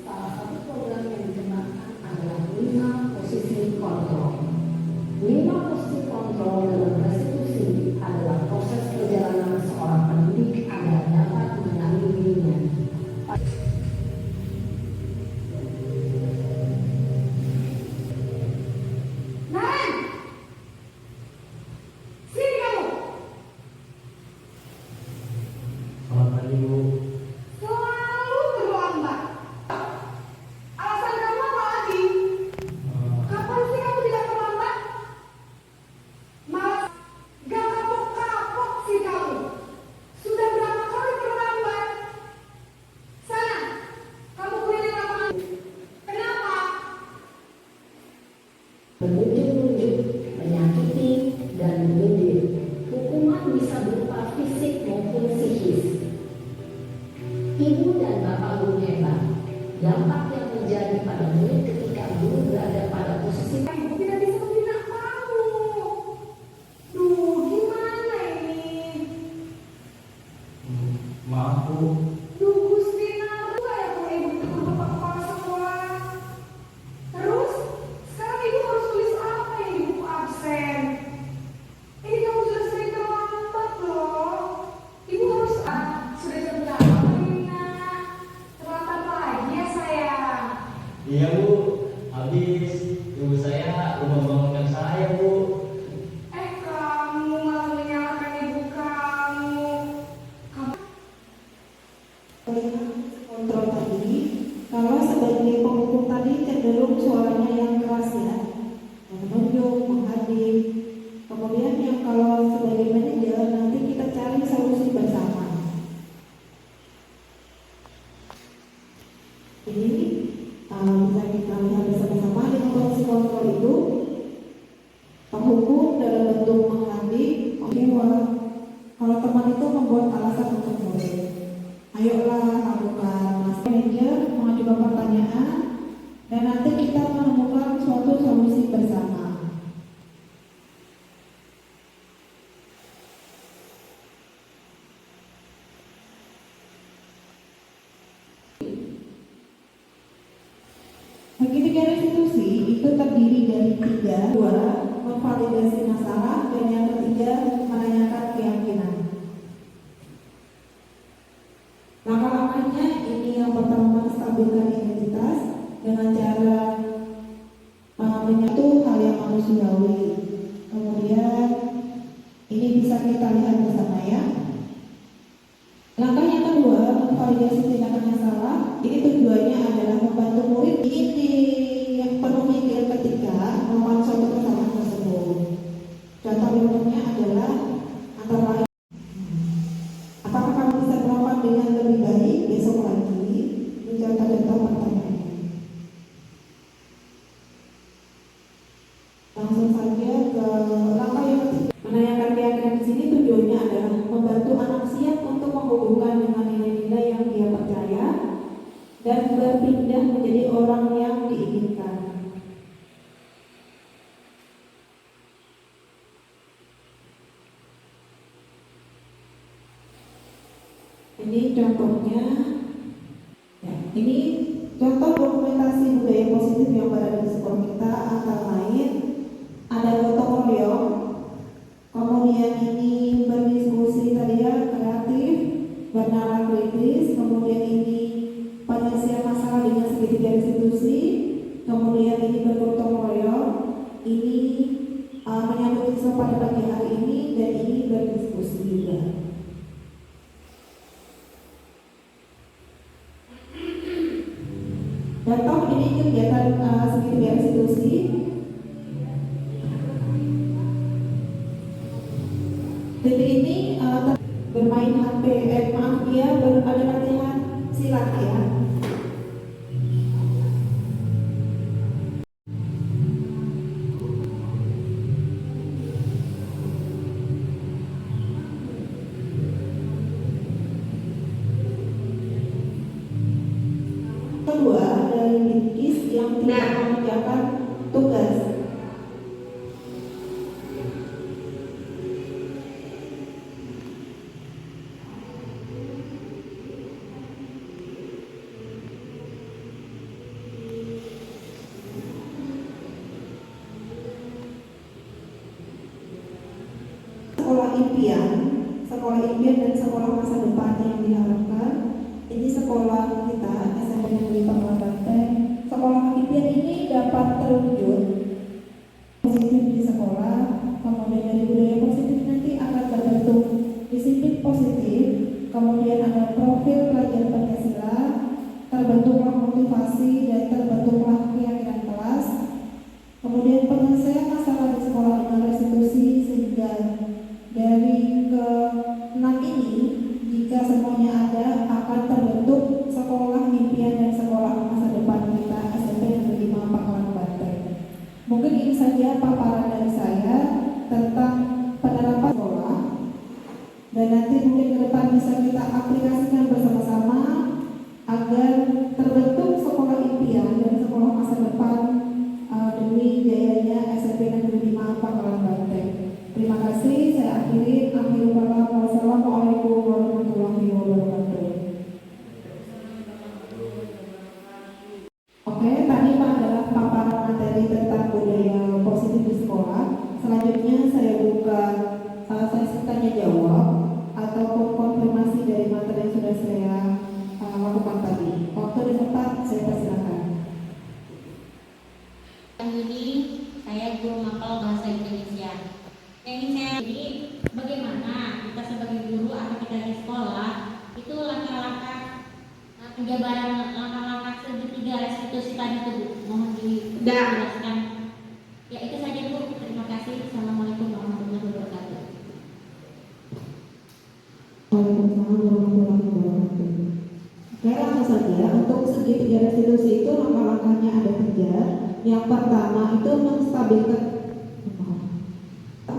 salah satu program yang dikembangkan adalah 5 posisi kontrol. 5 posisi kontrol dalam restitusi adalah proses perjalanan seorang pendidik agar dapat mengenali dirinya. Menunjuk-nunjuk, menyakiti, dan menyindir. Hukuman bisa berupa fisik maupun psikis. Ibu dan bapak guru hebat, dampak yang terjadi pada murid ketika guru berada pada posisi ibu tidak bisa membina kamu. Duh, gimana ini? Maaf Bu. Duh, Gusti Naru ya Bu, ibu itu bapak kepala sekolah. Terus sekarang ibu harus tulis Ayolah lakukan manajer mengajukan pertanyaan dan nanti kita menemukan suatu solusi bersama. Segitiga restitusi itu terdiri dari 3, 2 memvalidasi masalah, dan yang ketiga menanyakan keyakinan. Langkah-langkahnya ini yang pertama menstabilkan identitas dengan cara menyatu hal yang manusiawi. Kemudian ini bisa kita lihat bersama ya. Langkah yang kedua memvalidasi tindakan yang salah. Ini tujuannya adalah membantu murid ini dipenuhi dengan ketika melakukan suatu kesalahan tersebut. Contoh berikutnya adalah antara lain, apakah kamu bisa melakukan dengan lebih baik besok lagi? Ini contoh-contoh pertanyaan. Langsung saja ke langkah yang ketiga. Menanyakan keyakinan di sini tujuannya adalah membantu anak siap untuk menghubungkan dengan nilai-nilai yang dia percaya dan berpindah menjadi orang yang diinginkan. Ini contohnya. Ya, ini contoh dokumentasi budaya positif yang berada di sekolah kita, antara lain ada gotong royong, kemudian ini berdiskusi tadi ya, kreatif, bernalar kritis, kemudian ini penyelesaian masalah dengan segitiga restitusi, kemudian ini bergotong royong, ini menyambut siswa pada pagi hari ini, dan ini berdiskusi juga. Contoh ini kegiatan segitiga restitusi. Jadi ini bermain HP, maaf ya, ada latihan silat ya. Kedua dari Linkis yang tidak mengerjakan tugas. Sekolah impian dan sekolah masa depan yang diharapkan. Ini sekolah kita SMP Negeri Pangkalan Banteng. Sekolah impian ini dapat terwujud positif di sekolah, kemudian dari budaya positif nanti akan terbentuk disiplin positif, kemudian ada profil pelajar Pancasila, terbentuklah motivasi dan terbentuklah keyakinan kelas, kemudian penyelesaian masalah di sekolah dengan restitusi, sehingga dari ke-6 ini jika semuanya ada akan terbentuk sekolah impian dan sekolah masa depan kita SMP Negeri 5 Pangkalan Banteng. Mungkin ini saja paparan dari saya tentang penerapan sekolah, dan nanti mungkin ke depan bisa kita aplikasikan bersama-sama agar terbentuk sekolah impian dan sekolah masa depan demi jayanya SMP Negeri 5 Pangkalan Banteng. Terima kasih, saya akhiri. Wassalamualaikum warahmatullahi wabarakatuh. Oke, tadi adalah paparan materi tentang budaya positif di sekolah. Selanjutnya saya buka sesi tanya jawab ataupun konfirmasi dari materi yang sudah saya lakukan tadi. Waktu di tempat saya persilakan. Ini saya guru mapel bahasa Indonesia. Yang ingin saya jadi bagaimana kita sebagai guru atau kita di sekolah itu langkah-langkah penjabaran langkah-langkah segitiga restitusi tadi itu, Bu. Mohon dijelaskan. Ya itu saja, Bu. Terima kasih. Assalamualaikum warahmatullahi wabarakatuh. Waalaikumsalam warahmatullahi wabarakatuh. Oke, langsung saja. Untuk segitiga restitusi itu langkah-langkahnya ada 3. Yang pertama itu menstabilkan,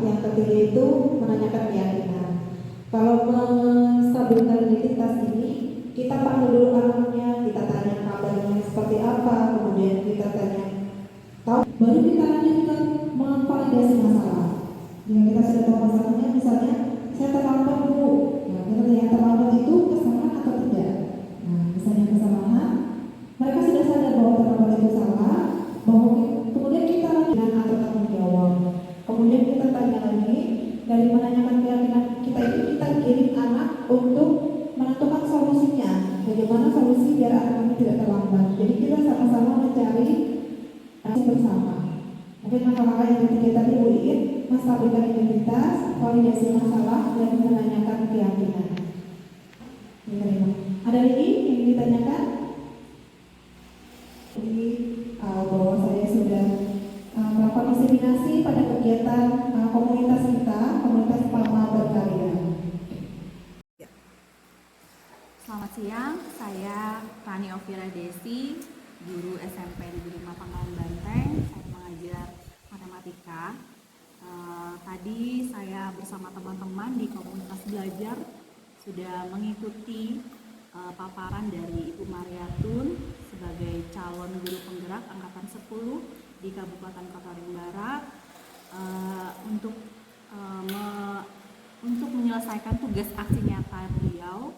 yang ketiga itu menanyakan keyakinan. Kalau menstabilkan identitas ini kita panggil dulu anaknya, kita tanya kabarnya seperti apa, kemudian kita tanya tahu, baru kita lanjutkan memvalidasi masalah. Jika kita sudah tahu masalahnya, misalnya saya terlambat Bu, nah, kita yang terlambat itu kesalahan atau tidak? Nah, misalnya kesalahan, mereka sudah sadar bahwa terlambat itu salah, bahwa kemudian kita lanjutkan atau tanggung jawab. Kemudian kita tanya lagi, dari menanyakan keyakinan kita itu kita kirim anak untuk menentukan solusinya, bagaimana solusi biar anak kami tidak terlambat. Jadi kita sama-sama mencari bersama. Mungkin langkah-langkah yang ketiga tadi Bu Iin, menstabilkan identitas, validasi masalah, dan menanyakan keyakinan. Ada lagi yang ditanyakan? Jadi bahwa saya sudah melakukan diseminasi pada kegiatan komunitas kita, komunitas PAMA Berkarya. Selamat siang, saya Rani Ovira Desi, guru SMP Negeri 5 Pangkalan Banteng. Saya mengajar matematika. Tadi saya bersama teman-teman di komunitas belajar sudah mengikuti paparan dari Ibu Mariatun sebagai calon guru penggerak angkatan 10 di Kabupaten Kota Waringin Barat untuk menyelesaikan tugas aksi nyata beliau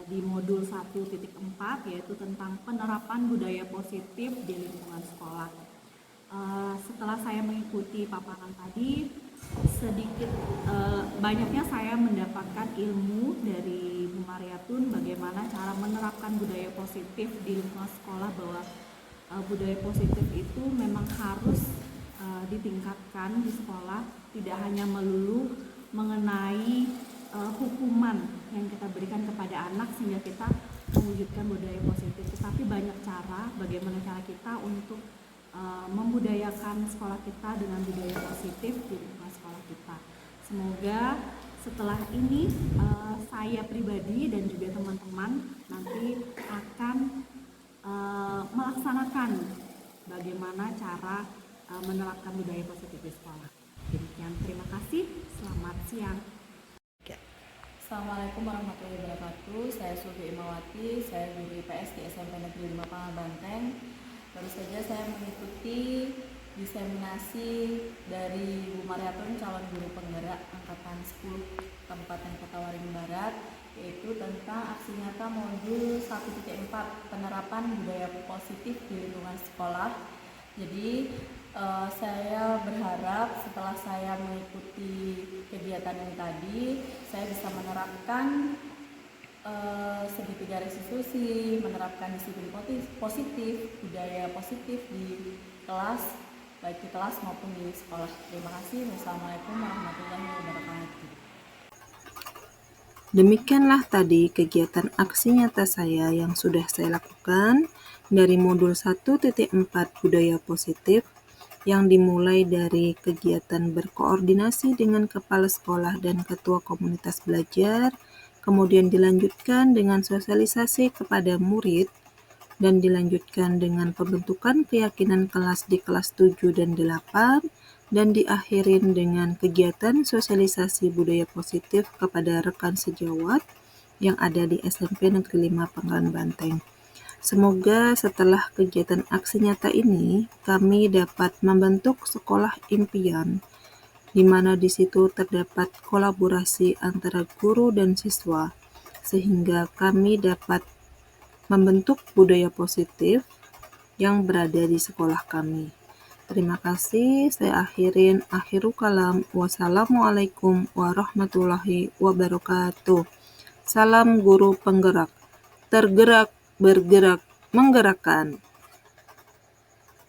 di modul 1.4 yaitu tentang penerapan budaya positif di lingkungan sekolah. Setelah saya mengikuti paparan tadi, sedikit banyaknya saya mendapatkan ilmu dari Bu Mariatun bagaimana cara menerapkan budaya positif di lingkungan sekolah, bahwa budaya positif itu memang harus ditingkatkan di sekolah, tidak hanya melulu mengenai hukuman yang kita berikan kepada anak sehingga kita mewujudkan budaya positif, tetapi banyak cara bagaimana cara kita untuk membudayakan sekolah kita dengan budaya positif di lingkungan sekolah kita. Semoga setelah ini saya pribadi dan juga teman-teman nanti akan melaksanakan bagaimana cara menerapkan budaya positif di sekolah. Demikian, terima kasih, selamat siang. Assalamualaikum warahmatullahi wabarakatuh. Saya Sufi Imawati, saya guru IPS di SMP Negeri 5 Pangkalan Banteng. Baru saja saya mengikuti diseminasi dari Bu Mariatun, calon guru penggerak angkatan 10 Kabupaten Kota Waringin Barat, yaitu tentang aksi nyata modul 1.4 penerapan budaya positif di lingkungan sekolah. Jadi saya berharap setelah saya mengikuti kegiatan ini tadi, saya bisa menerapkan segitiga restitusi, menerapkan disiplin positif, budaya positif di kelas, baik di kelas maupun di sekolah. Terima kasih. Wassalamualaikum warahmatullahi wabarakatuh. Demikianlah tadi kegiatan aksi nyata saya yang sudah saya lakukan dari modul 1.4 budaya positif, yang dimulai dari kegiatan berkoordinasi dengan kepala sekolah dan ketua komunitas belajar, kemudian dilanjutkan dengan sosialisasi kepada murid, dan dilanjutkan dengan pembentukan keyakinan kelas di kelas 7 dan 8, dan diakhirin dengan kegiatan sosialisasi budaya positif kepada rekan sejawat yang ada di SMP Negeri 5 Pangkalan Banteng. Semoga setelah kegiatan aksi nyata ini, kami dapat membentuk sekolah impian, di mana di situ terdapat kolaborasi antara guru dan siswa, sehingga kami dapat membentuk budaya positif yang berada di sekolah kami. Terima kasih, saya akhiru kalam. Wassalamualaikum warahmatullahi wabarakatuh. Salam guru penggerak, tergerak, bergerak, menggerakkan.